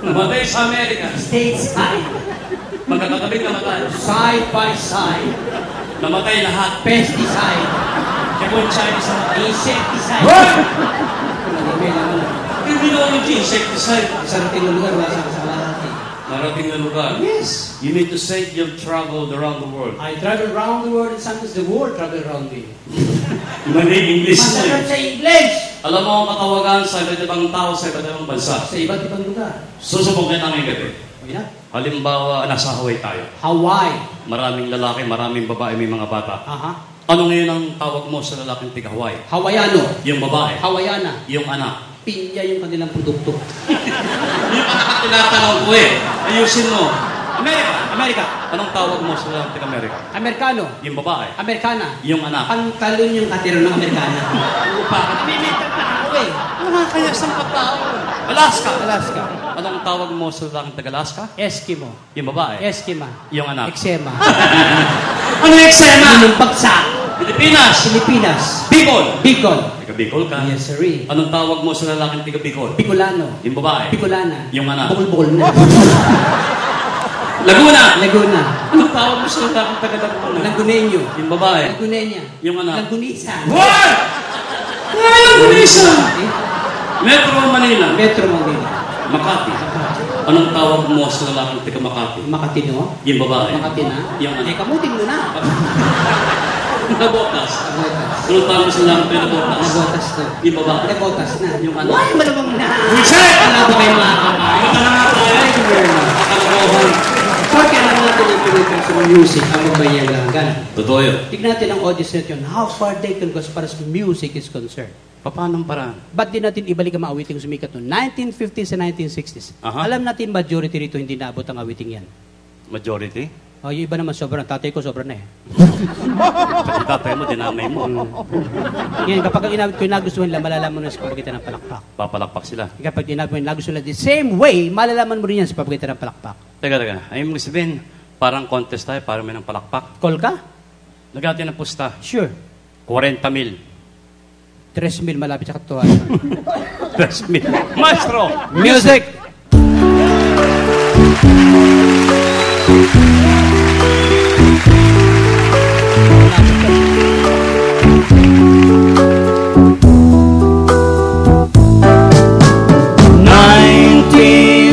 S4: Namatay sa Amerika.
S3: Stateside.
S4: Magkakatabing namatay.
S3: Side by side.
S4: Namatay lahat.
S3: Pesticide.
S4: Kaya po yung Chinese na
S3: Insecticide. May naman.
S4: Criminology, insecticide.
S3: Sa rating ng lugar, wala sa lahat eh.
S4: Narating na lugar.
S3: Yes.
S4: You mean to say you've traveled around the world?
S3: I travel around the world and sometimes the world travel around me.
S4: Mali English mo
S3: Masarap
S4: eh.
S3: sa English!
S4: Alam mo ang katawagan sa iba't ibang tao sa iba't ibang bansa.
S3: Sa iba't ibang lugar.
S4: Susubukin namin gabi.
S3: Okay na?
S4: Halimbawa, nasa Hawaii tayo.
S3: Hawaii.
S4: Maraming lalaki, maraming babae, may mga bata.
S3: Aha.
S4: Ano ngayon ang tawag mo sa lalaking tiga Hawaii?
S3: Hawaiano.
S4: Yung babae.
S3: Hawaiana.
S4: Yung anak.
S3: Pinya yung kanilang produkto.
S4: Yung anak ang tinatanong ko eh. Ayusin mo. Amerika.
S3: Amerika.
S4: Anong tawag mo sa lalaking tiga Amerika?
S3: Amerikano.
S4: Yung babae.
S3: Amerikana.
S4: Yung anak.
S3: Pantalon yung katero ng Amerikana.
S4: Bakit?
S3: Bibita tao eh.
S4: Wala kaya sa tao. Alaska.
S3: Alaska.
S4: Anong tawag mo sa lalaking taga Alaska?
S3: Eskimo.
S4: Yung babae.
S3: Eskima.
S4: Yung anak.
S3: Eksema.
S4: Ano yung eksena?
S3: Yung bagsak.
S4: Pilipinas.
S3: Pilipinas.
S4: Bicol.
S3: Bicol.
S4: Taga Bicol ka.
S3: Yes, sir.
S4: Anong tawag mo sa lalaking taga Bicol?
S3: Bicolano.
S4: Yung babae.
S3: Bicolana.
S4: Yung anak.
S3: Bukol-bukol na.
S4: Laguna.
S3: Laguna.
S4: Anong tawag mo sa lalaking taga Laguna?
S3: Lagunenyo.
S4: Yung babae.
S3: Lagunenya.
S4: Yung anak.
S3: Lagunisa.
S4: What? Nga Lagunisa.
S3: Eh?
S4: Metro Manila.
S3: Metro Manila.
S4: Makati. Anong tawag mo sa lalaking taga Makati?
S3: Makatino.
S4: Yung babae.
S3: Makati na.
S4: Yung anak.
S3: Eh, kamutin mo na.
S4: Nabotas.
S3: Nabotas.
S4: Anong tawag mo sa lalaking taga Nabotas?
S3: Nabotas na.
S4: Yung babae.
S3: Nabotas na.
S4: Yung anak.
S3: Why malamang na?
S4: Reset!
S3: Wala ba kayo mga kamay? Thank you very much. Porque alam natin yung tuloy sa music, ang magbayang lang.
S4: Totoo yun.
S3: Tignan natin ang audience natin yun. How far they can go as far as music is concerned.
S4: Paano paraan?
S3: Ba't din natin ibalik ang mga awiting sumikat noong 1950s and 1960s?
S4: Aha.
S3: Alam natin majority rito hindi naabot ang awiting yan.
S4: Majority?
S3: O, yung iba naman sobrang. Tatay ko sobrang na eh.
S4: Kasi tatay mo, dinamay mo.
S3: Ngayon, kapag ang inabot ko yung nagustuhan nila, malalaman mo na sa pamagitan ng palakpak.
S4: Papalakpak sila.
S3: Kapag inabot mo yung nagustuhan nila, the same way, malalaman mo rin yan sa pamagitan ng palakpak.
S4: Teka. Ayun mo sabihin, parang contest tayo, parang may ng palakpak.
S3: Call ka?
S4: Lagyan natin ng pusta.
S3: Sure.
S4: 40,000.
S3: 3,000 malapit sa katuwasan.
S4: 3,000. Maestro!
S3: Music!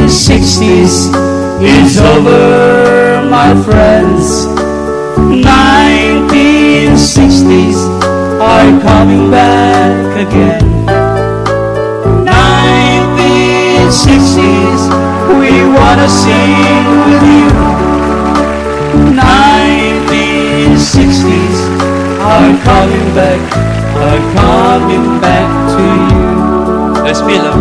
S2: '60s is over, my friends. 1960s are coming back again. 1960s, we wanna sing with you. 1960s are coming back to you.
S4: Let's feel it.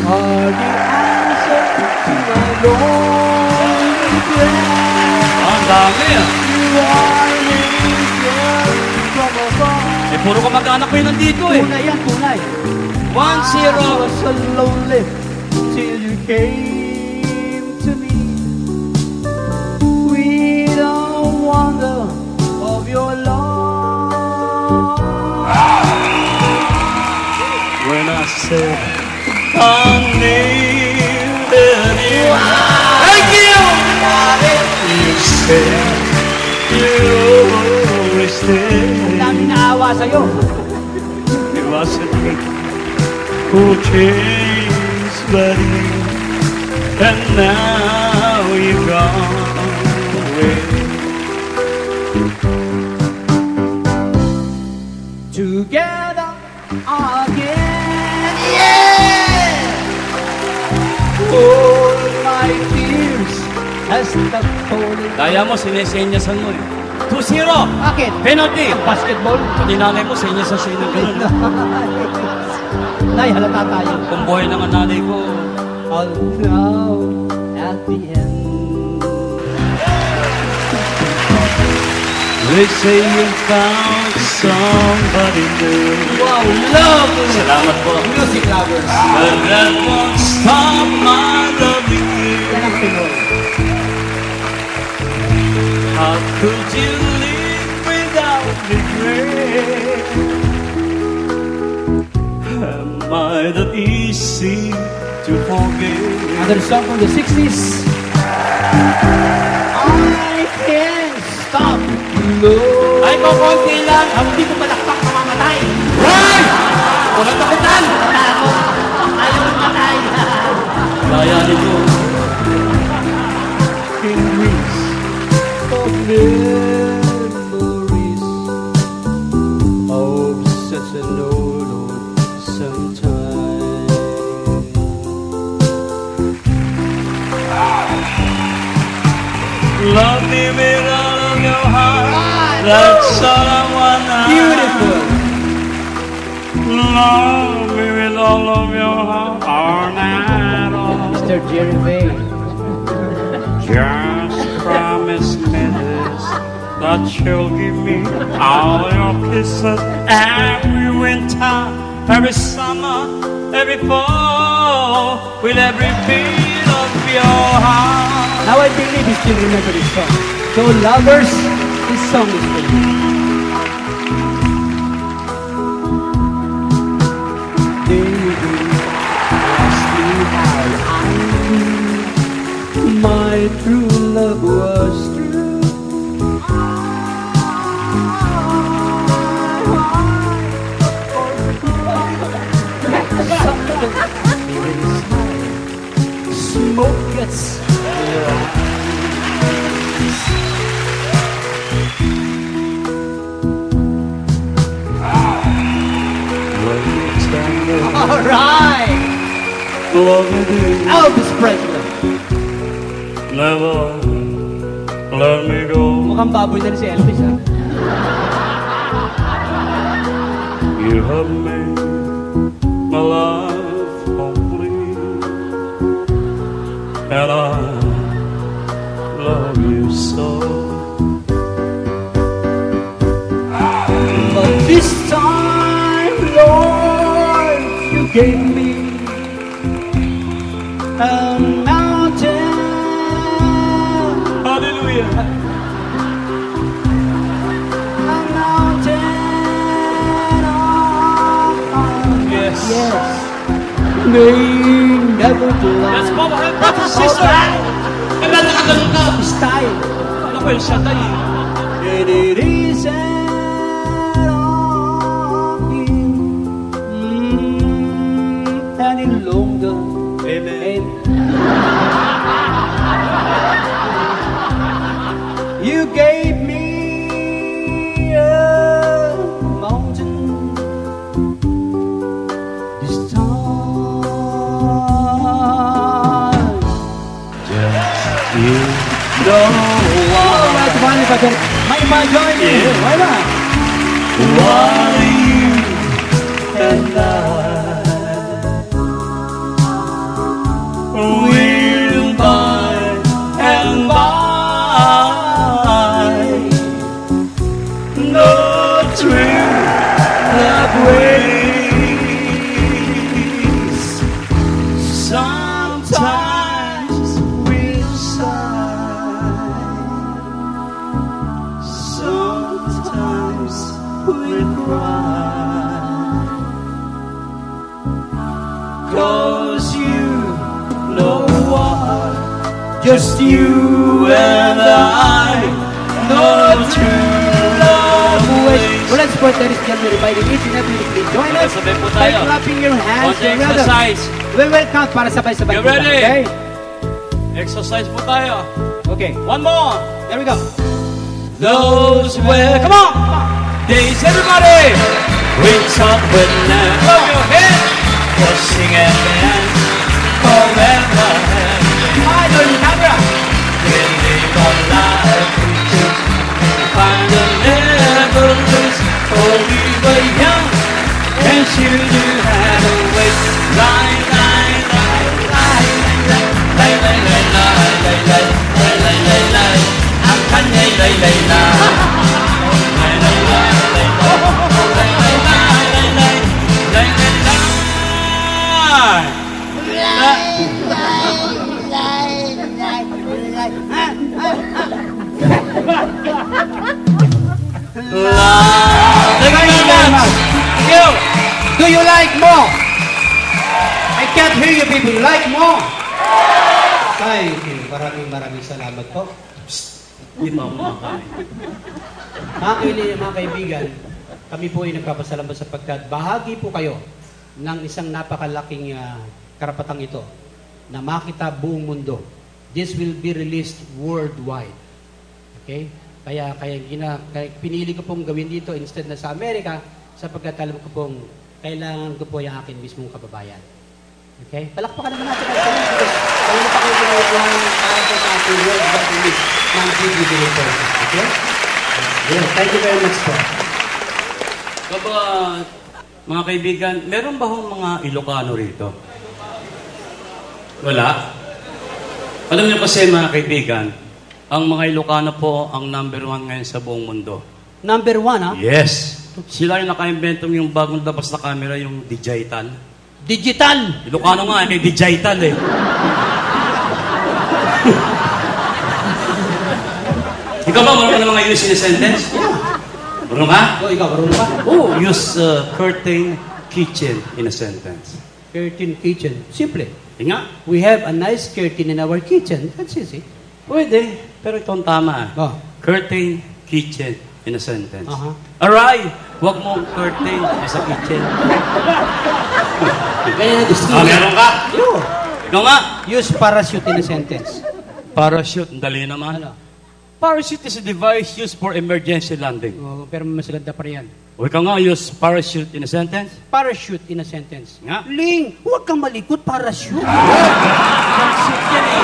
S2: Are the answer to my lonely prayer.
S4: Ang dami ah.
S2: You are here from afar.
S4: Eh, puro kamag-anak ko yun nandito eh.
S3: Tunay yan, tunay.
S4: 1-0.
S2: I was so lonely till you came to me. With a wonder of your love. When I said I needed you, thank you. You said you were still.
S3: Ang daming naawa sa'yo.
S2: It wasn't me who changed but you, and now you've gone away.
S3: Together
S2: all my tears as the falling.
S4: Kaya mo, sinesenyasan mo eh. 2-0.
S2: Bakit?
S4: Penalty.
S2: Basketball?
S4: Pati nanay mo, senyasan ng ganun.
S2: Nay, halata tayo.
S4: Kung buhay ng nanay ko,
S2: All now at the end.
S4: they say you found somebody new.
S2: Wow, love!
S4: Salamat po.
S2: Music lovers.
S4: But that won't stop my loving you.
S2: Yan ang Pinoy.
S4: How could you live without regret? Am I that easy to forget?
S2: Another song from the 60s. I can't stop love.
S4: Ay, kukunti lang.
S2: Ang hindi ko malakpak, mamamatay.
S4: Right! Walang takutan!
S2: Takot. Ayaw mamatay.
S4: Kaya nito.
S2: In weeks of memories of such an old sometime.
S4: Love me with all of your heart. That's all I wanna.
S2: Beautiful.
S4: Love me with all of your heart. All night long.
S2: Mr. Jerry May.
S4: Just promise me this, that you'll give me all your kisses every winter, every summer, every fall, with every beat of your heart.
S2: Now I believe you still remember this song. So lovers, this song is for you. Baby, ask me how I knew my true love was true. Smoke gets all right.
S4: Love me, dear.
S2: Elvis Presley.
S4: Never let me go.
S2: Mukhang baboy na rin si Elvis, ha?
S4: You have made my life complete, and I love you so.
S2: But this time, Lord, you gave me a mountain.
S4: Hallelujah.
S2: A mountain of
S4: Yes.
S2: yes. May never
S4: Yes,
S2: climb.
S4: Papa, brother, sister. Kailan nakaganon ka?
S2: Style.
S4: Ano ko yung shatay?
S2: And it isn't of you any longer.
S4: Amen.
S2: You gave me a mountain this time.
S4: You know
S2: All right, finally, Pastor. May join me.
S4: Yeah.
S2: Why not?
S4: why you and I will by and by no true love ways. Sometimes we sigh, sometimes we cry, 'cause you know what, just you and I know true love ways.
S2: Well, let's support that is January inviting each and every week. Join us
S4: Sabay po
S2: by
S4: tayo.
S2: clapping your hands
S4: Konti
S2: together.
S4: exercise.
S2: We will count para sabay-sabay.
S4: You
S2: po lang,
S4: ready?
S2: Okay?
S4: Exercise po tayo.
S2: Okay.
S4: One more.
S2: There we go.
S4: Those were, come on, days, everybody. Reach up with now. Love your head. We'll sing and dance forever.
S2: alive creatures. Find a never lose, for we were young and sure knew how to wait. Lie, lie, lie, lie, lie, lie, lie, lie, lie, lie, lie, lie, lie, lie, lie. Ang kanya'y lay, lay, lay. Lay, lay, lay, lay, lay. Lay, lay, lay, lay, lay. Lay, lay, lay.
S3: Thank you very much. You, do you like more? I can't hear you people. You like more? Thank you. Maraming salamat po.
S5: Hindi pa ako makakain.
S3: Mga kaibigan, kami po ay nagpapasalamat sapagkat bahagi po kayo ng isang napakalaking karapatang ito na makita buong mundo. This will be released worldwide. Okay? Kaya pinili ko pong gawin dito instead na sa Amerika sapagkat alam ko pong kailangan ko po yung akin mismong kababayan. Okay? Palakpakan naman natin ang because kailangan pa kayo ng para sa ating worldwide release ng PBB report. Okay? Yeah, thank you very much po.
S5: Mga kaibigan, meron ba hong mga Ilocano rito? Wala? Alam niyo kasi mga kaibigan, ang mga Ilocano po ang number 1 ngayon sa buong mundo.
S3: Number 1, ha?
S5: Yes! Sila yung naka-inventong yung bagong labas na camera, yung digital.
S3: Digital!
S5: Ilocano nga, may digital eh. Ikaw ba marunong ng mga use in a sentence? Marunong ka?
S3: Ikaw, marunong ka?
S5: Oh, use curtain kitchen in a sentence.
S3: Curtain kitchen. Simple.
S5: Nga?
S3: We have a nice curtain in our kitchen. That's easy.
S5: Pwede, pero ito ang tama.
S3: Oh.
S5: Curtain kitchen in a sentence.
S3: Uh-huh.
S5: Aray! Huwag mong curtain sa kitchen.
S3: Ganyan na gusto.
S5: Meron ka?
S3: Yo.
S5: Ikaw nga?
S3: Use parachute in a sentence.
S5: Parachute, dali naman.
S3: Ano?
S5: Parachute is a device used for emergency landing.
S3: Oh, pero mas ganda pa rin yan.
S5: O ikaw nga, use parachute in a sentence?
S3: Parachute in a sentence.
S5: Nga?
S3: Ling, huwag kang malikot, parachute. Parachute yan eh.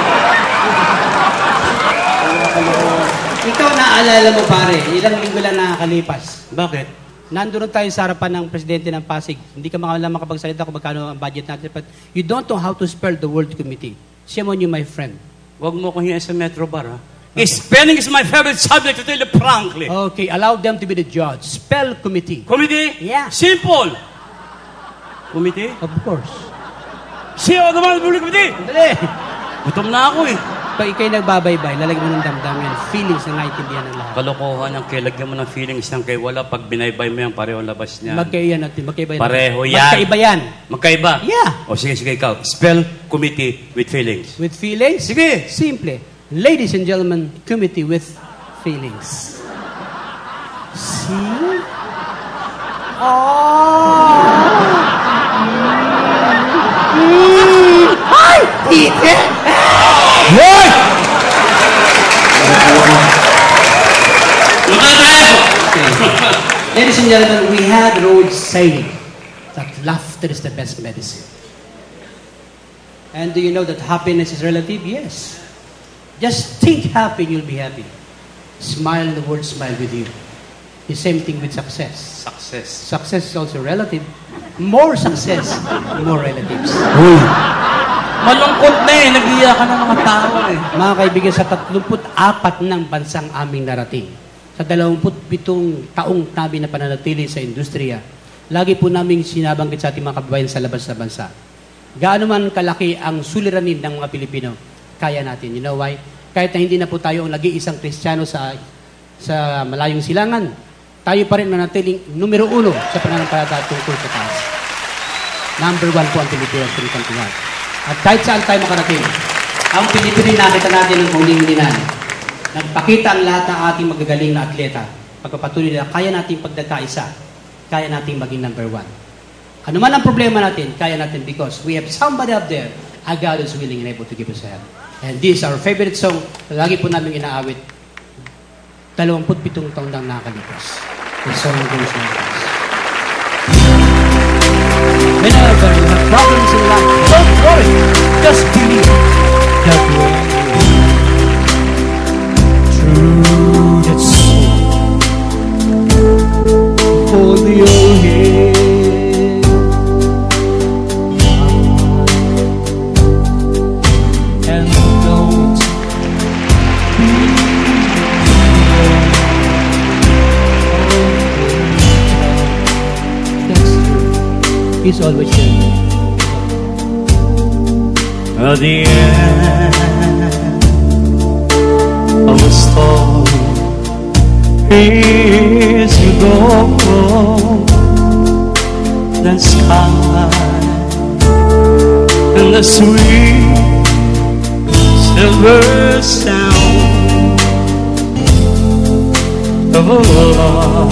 S3: Ikaw, naaalala mo pare, ilang linggo lang nakakalipas.
S5: Bakit?
S3: Nandun tayo sa harapan ng presidente ng Pasig. Hindi ka makapagsalita kung magkano ang budget natin. But you don't know how to spell the word committee. Shame on you, my friend.
S5: Huwag mo kong hiyain sa Metro Bar, ha? Okay. Spelling is my favorite subject, to tell you frankly.
S3: Okay, allow them to be the judge. Spell committee.
S5: Committee?
S3: Yeah.
S5: Simple. Committee?
S3: Of course.
S5: Siya naman ang committee.
S3: Dali.
S5: Gutom na ako eh.
S3: Pag ikaw'y nagbabaybay, lalagyan mo ng damdamin, feelings na naiintindihan ng lahat.
S5: Kalokohan yung lagyan mo ng feelings ng kay wala. Pag binaybay mo yan, pareho labas niya.
S3: Magkaiba natin, magkaiba yan.
S5: Pareho yan.
S3: Magkaiba yan.
S5: Magkaiba?
S3: Yeah.
S5: O sige, ikaw. Spell committee with feelings.
S3: With feelings?
S5: Sige.
S3: Simple. Ladies and gentlemen, committee with feelings. See? Ay! Tite!
S5: Hoy!
S3: Ladies and gentlemen, we had an old saying that laughter is the best medicine. And do you know that happiness is relative? Yes. Just think happy and you'll be happy. Smile and the world smile with you. The same thing with success.
S5: Success.
S3: Success is also relative. More success, more relatives.
S5: Uy! Malungkot na eh. Nag-iyakan ng mga tao eh.
S3: Mga kaibigan, sa 34 ng bansang aming narating, sa 27 taong namin na pananatili sa industriya, lagi po namin sinabanggit sa ating mga kababayan sa labas na bansa. Gaano man kalaki ang suliranin ng mga Pilipino, kaya natin. You know why? Kahit na hindi na po tayo ang nag-iisang Kristiyano sa malayong silangan, tayo pa rin manatiling numero 1 sa pananampalataya tungkol sa taas. Number 1 po ang Pilipinas, 2021. At kahit saan tayo makarating, ang Pilipinas nakita natin ng huling-hulinan. Nagpakita ang lahat ng ating magagaling na atleta. Pagpapatuloy na kaya nating pagdagkaisa, kaya nating maging number 1. Ano man ang problema natin, kaya natin because we have somebody up there, a God is willing and able to give us help. And this is our favorite song na lagi po namin inaawit. 27 taon nang nakalipas. The song goes like this. Whenever you have problems in life, don't worry. Just believe that you will. He's always there.
S4: At the end of a storm, is you go, the sky and the sweet silver sound of a love.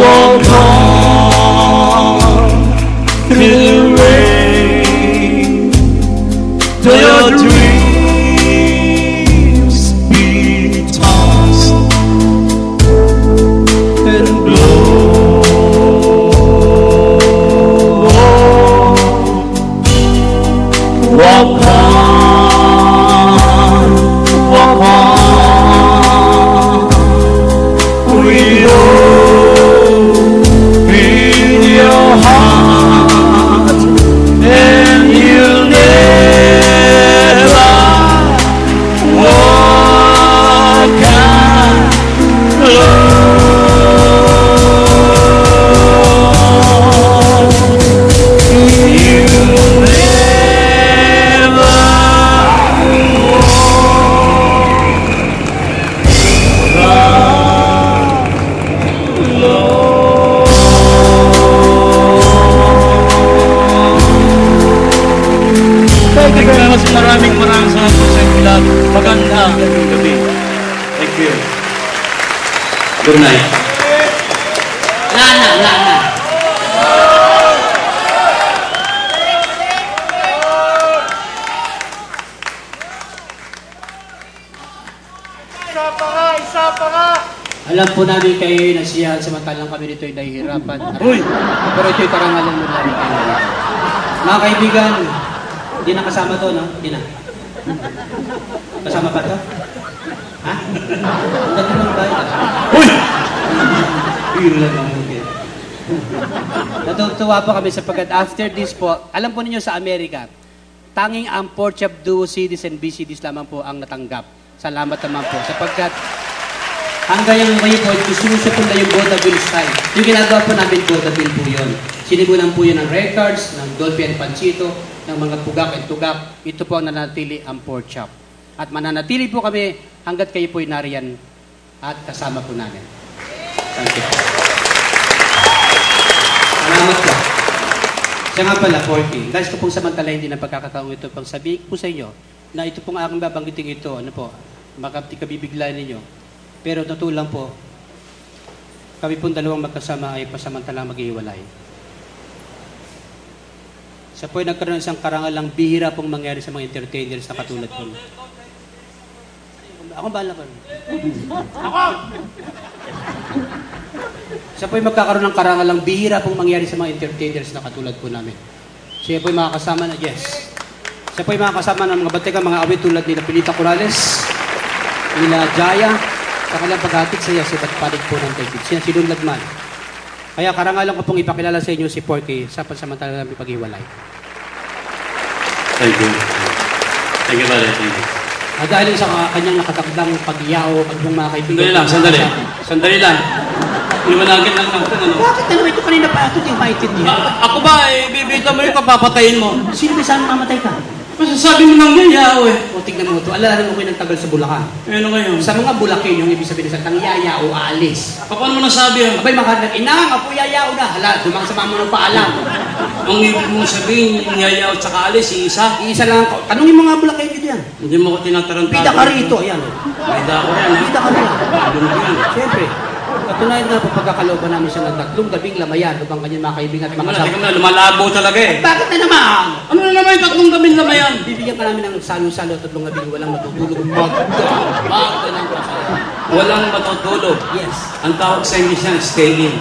S4: Walk on through the rain till your dreams be tossed and blown. Walk on, walk on with your heart, and you'll never walk alone. You'll never Thank you very much. Maraming salamat po sa inyo lahat. Magandang gabi. Thank you. Good night.
S3: Lana.
S6: Isa pa nga!
S3: Alam po namin kayo nasiyahan samantalang kami dito ay nahihirapan.
S4: Uy!
S3: Pero ito'y karangalan mo namin kayo. Mga kaibigan, hindi na kasama to, no? Hindi na. Kasama pa to? Ha? Ang ganda ng bahay.
S4: Uy!
S3: Biro lang ang mukit. Natutuwa po kami sapagkat after this po, alam po ninyo sa Amerika, tanging ang pork chop duo CDs and BCDs lamang po ang natanggap. Salamat naman po sapagkat hanggang yung kayo po, gusto na yung vaudeville style. Yung ginagawa po namin vaudeville po yun. Sinimulan po yun ng records, ng Dolphy and Panchito, ng mga pugak and tugak. Ito po ang nanatili ang pork chop. At mananatili po kami hanggat kayo po'y nariyan at kasama po namin. Thank you. Salamat po. Siya nga pala, Porky. Guys, ko pong samantala hindi na pagkakataong ito pang sabihin po sa inyo na ito pong aking babanggiting ito, ano po, makabibigla ninyo. Pero totoo lang po, kami pong dalawang magkasama ay pasamantala maghihiwalay. Siya po ay nagkaroon ng isang karangalang bihira pong mangyari sa mga entertainers na katulad ko. Ako bahala ka. Ako! Siya po ay magkakaroon ng karangalang bihira pong mangyari sa mga entertainers na katulad po namin. Siya po ay makakasama na, yes. Siya po ay makakasama ng mga batikang mga awit tulad nila Pilita Corrales, nila Jaya, sa kanilang paghatid sa iya si Batpalig po ng David. Siya si Lunladman. Kaya karangalan ko pong ipakilala sa inyo si Porky sa pansamantala namin paghiwalay.
S4: Thank you. Thank you, Father. Thank you.
S3: At dahil sa kanyang nakatakdang pag-iyaw at mga mga kaibigan.
S4: Sandali lang. Iwanagin lang ng ano.
S3: Bakit naman ito kanina pa ito, di maintindihan?
S4: Ako ba, bibita mo yung papapatayin mo?
S3: Sino ba saan mamatay ka?
S4: Masasabi mo ng yayao eh.
S3: O tignan mo ito, alaala mo kayo ng tagal sa Bulacan.
S4: Ano kayo?
S3: Sa mga Bulacan, yung ibig sabihin sa tangyaya o aalis.
S4: Paano mo nasabi yan?
S3: Abay, makalag, inang, apo yayao na. Hala, dumang sa mama ng paalam.
S4: Ang ibig mong sabihin, yung yayao at saka alis, isa?
S3: Iisa lang ako. Tanungin mga Bulacan dito yan.
S4: Hindi mo ko tinatarantado.
S3: Pida ka rito, ayan.
S4: Pida ko yan, ha?
S3: Pida ka rito.
S4: Yan.
S3: Siyempre. Katunayan na po pagkakalooban namin siya ng 3 gabing lamayan upang kanyang mga kaibigan at mga
S4: Teka mo lumalabo talaga eh.
S3: Bakit na naman?
S4: Ano na naman yung 3 gabing lamayan?
S3: Bibigyan ka namin ng salo-salo 3 gabing walang matutulog. Magdanang kasaya.
S4: Walang matutulog.
S3: Yes.
S4: Ang tawag sa English yan, stay in.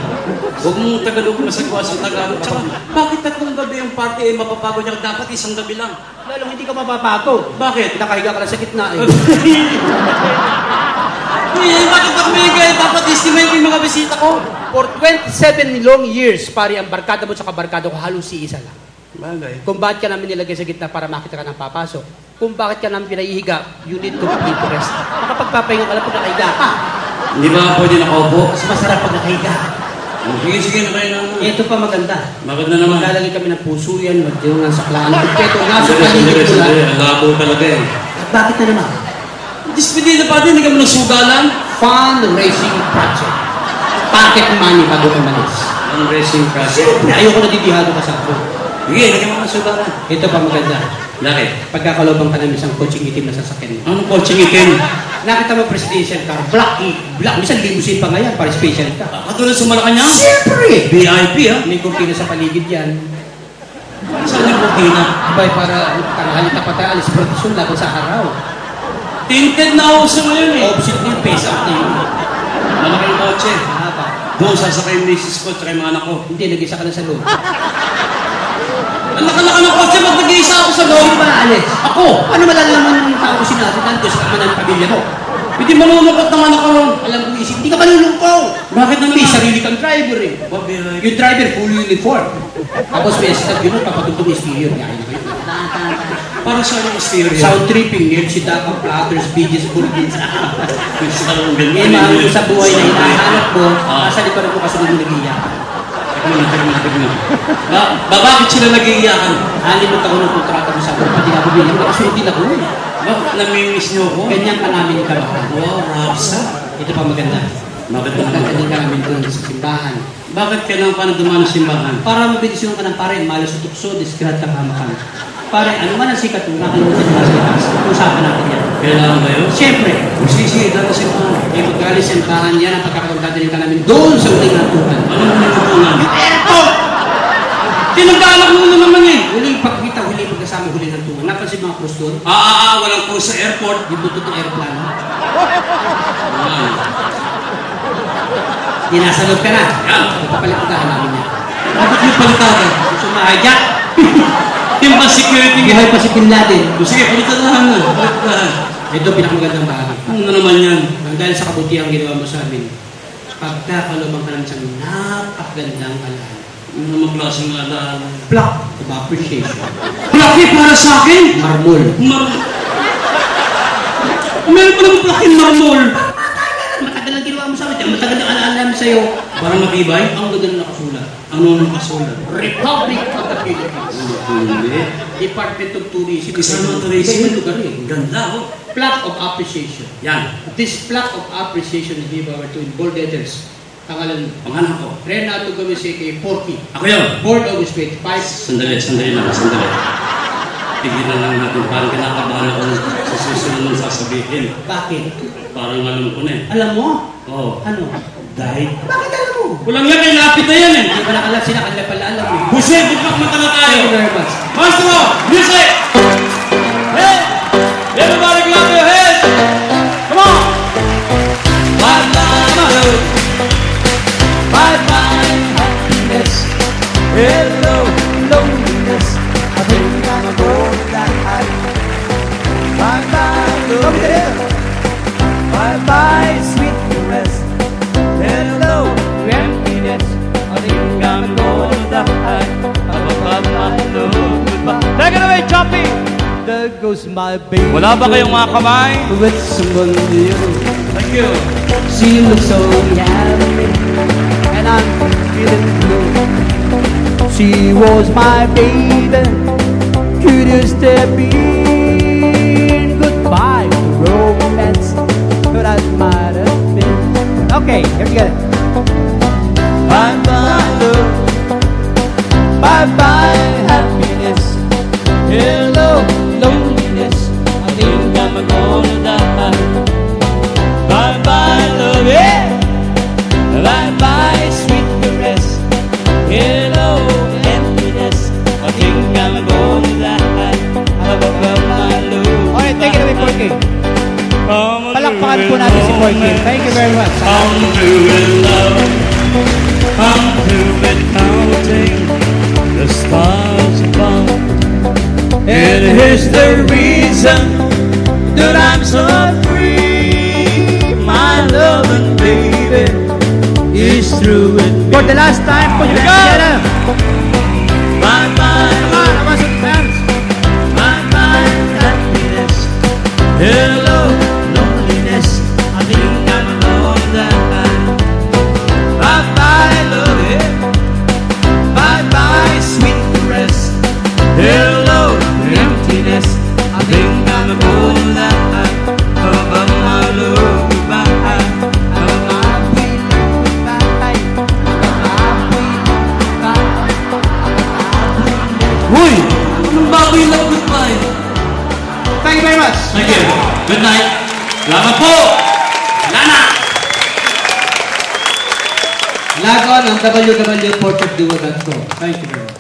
S4: Huwag mong Tagalog masagawa sa Tagalog. Tsaka, bakit 3 gabi yung party ay mapapagod niya? Dapat 1 gabi lang.
S3: Lalong hindi ka mapapagod.
S4: Bakit?
S3: Nakahiga ka lang sa gitna eh.
S4: Bakit ako may dapat estimate yung mga bisita ko?
S3: For 27 long years, pari ang barkada mo sa barkada ko halos si isa lang.
S5: Bagay.
S3: Kung bakit ka namin nilagay sa gitna para makita ka ng papasok. Kung bakit ka namin pinaihiga, you need complete rest. Makapagpapahinga ka lang pag nakahiga ka.
S5: Hindi ba pwede nakaupo?
S3: Mas masarap pag nakahiga.
S5: Sige na kayo na.
S3: Ito pa maganda.
S5: Maganda naman.
S3: Maglalagay kami ng puso yan, magdiwang ng saklaan. Ito, nasa
S5: Sandali,
S3: paligid ko lang.
S5: ang labo talaga eh.
S3: At bakit na naman?
S5: Dispedida pa din, hindi ka mo nagsugalan.
S3: Fundraising project. Pocket money bago ka malis.
S5: Ang racing project.
S3: Siyempre, ayoko nadidihado ka sa ako.
S5: Sige, hindi ka mo nagsugalan.
S3: Ito pa maganda.
S5: Bakit?
S3: Pagkakalobang ka namin isang coaching itim na sasakyan mo.
S5: Anong coaching itim?
S3: Nakita mo presidential car, black, minsan limousine pa nga yan, para special ka.
S5: Katulad sa Malacanang?
S3: Siyempre!
S5: VIP ha?
S3: May kurtina sa paligid yan.
S5: Saan yung kurtina?
S3: Abay, para tanghali pa tayo, alis protection laban sa araw.
S5: Tinted na uso ngayon eh.
S3: Opposite niyo, face out na yun.
S5: Malaking kotse.
S3: Haba.
S5: Doon sasakay yung misis ko at yung mga anak ko.
S3: Hindi, nag-isa ka lang sa loob.
S5: Ang laka-laka ng kotse, ba't nag-iisa ako sa loob?
S3: Sino ba alis? Ako! Paano malalaman ng tao ko sinabi dahil gusto ka man ng pamilya mo?
S5: Hindi malulungkot naman ako ron.
S3: Alam ko isip, hindi ka malulungkong!
S5: Bakit naman?
S3: May sarili kang driver eh. Yung driver, full uniform. Tapos may assistant yun, papatugtog yung stereo. Kaya na kayo.
S5: Para sa yung stereo.
S3: Sound tripping, ngayon si Dakang Platters, BG's Burgins.
S5: Ang ganda.
S3: May mahal mo sa buhay na hinahanap mo, nasa likuran mo kasunod mo nag-iiyak.
S5: Bakit sila nag-iiyakan?
S3: 6 taon ng kontrata mo sa akin, pati na bumili mo, kasunod din ako eh.
S5: Bakit namimiss niyo ako?
S3: Ganyan ka namin kabahan.
S5: Wow, rapsa.
S3: Ito pa maganda.
S5: Bakit
S3: Maganda ka namin doon sa simbahan.
S5: Bakit kailangan pa na dumaan sa simbahan?
S3: Para mabidisyon ka ng pare, malas sa tukso, disgrad ka kamakan. Pare, ano man ang sikat mo, nakalimutan mo sa likas. Usapan natin yan.
S5: Kailangan ba yun?
S3: Siyempre,
S5: Sisi, dala sa simbahan.
S3: may magaling simbahan yan ang pagkakapagdadaling ka namin doon sa uling natukan.
S5: Anong pinatutunan?
S3: Airport!
S5: Tinagdalak mo na naman eh.
S3: Huling pagkita, huling pagkasama, huling natukan. Napansin mga krus doon?
S5: Walang po sa airport.
S3: Yung butot ng aeroplano.
S5: Ah.
S3: Di nasa loob ka na.
S5: Yan.
S3: Ipapaliputahan namin yan.
S5: Bakit yung palitaran?
S3: Gusto ma-hijack?
S5: Yung ba security
S3: Buhay pa si Bin Laden.
S5: Sige, palitaran na. Palitaran.
S3: Ito pinakamagandang bahagi.
S5: Ano na naman yan?
S3: Dahil sa kabutihan ginawa mo sa amin, pagkakalumang ka naman sa napakagandang alaala.
S5: Ano naman klaseng alaala?
S3: Plaque of appreciation.
S5: Plaki para sa akin?
S3: Marmol.
S5: Meron pa naman plaki marmol.
S3: Matagal ang ginawa mo sa amin. Matagal ang alaala namin sa'yo.
S5: Parang matibay?
S3: Ang ganda na nakasulat.
S5: Ano nang kasulat?
S3: Republic of the Philippines.
S5: Hindi.
S3: Department of Tourism.
S5: Kasama tourism?
S3: Ibang lugar eh.
S5: Ganda oh.
S3: Plaque of appreciation.
S5: Yan.
S3: This plaque of appreciation is given to in bold letters. Pangalan,
S5: Pangalan ko.
S3: Renato Gomiseke, Porky.
S5: Ako yun.
S3: Board August 25.
S5: Sandali lang. Tigilan lang natin. Parang kinakabahan ako sa susunod ng sasabihin.
S3: Bakit?
S5: Parang alam ko na eh.
S3: Alam mo?
S5: Oo.
S3: Ano?
S5: Dahil?
S3: Bakit alam mo?
S5: Walang yan, may lapit na yan eh.
S3: Hindi pa nakalam sila, kanila pala alam eh.
S5: Jose, bukak mata na tayo.
S3: Thank you very much.
S5: Maestro, music! Hey! Everybody clap your hands! Come on!
S2: Bye-bye, bye-bye, happiness. Hello, loneliness. I think I'm a girl that I. Bye-bye, loneliness. Bye-bye, sweet caress. Hello, emptiness. I think I'm going to die. Bye-bye, goodbye. Take it away, Choppy. There goes my baby.
S5: Wala ba kayong mga kamay?
S2: With someone new.
S5: Thank you.
S2: She looks so yummy, and I'm feeling blue. She was my baby, could you step in? Goodbye, romance, but I might have been. Okay, here we go. Bye-bye, love. Bye-bye, happiness. Hello, loneliness. I think I'm gonna die. Bye-bye, love, yeah. Bye-bye, sweet caress. Hello, emptiness. I think I'm gonna die. Bye-bye, love. Okay, take it away, Porky. Palakpakan po natin si Porky. Thank you very much.
S5: I'm doing love. I'm doing counting the stars above.
S2: And here's the reason that I'm so free. My loving baby is through with me. For the last time, put your hands together. Bye-bye,
S3: Log on ang www.portraitduo.com. Thank you very much.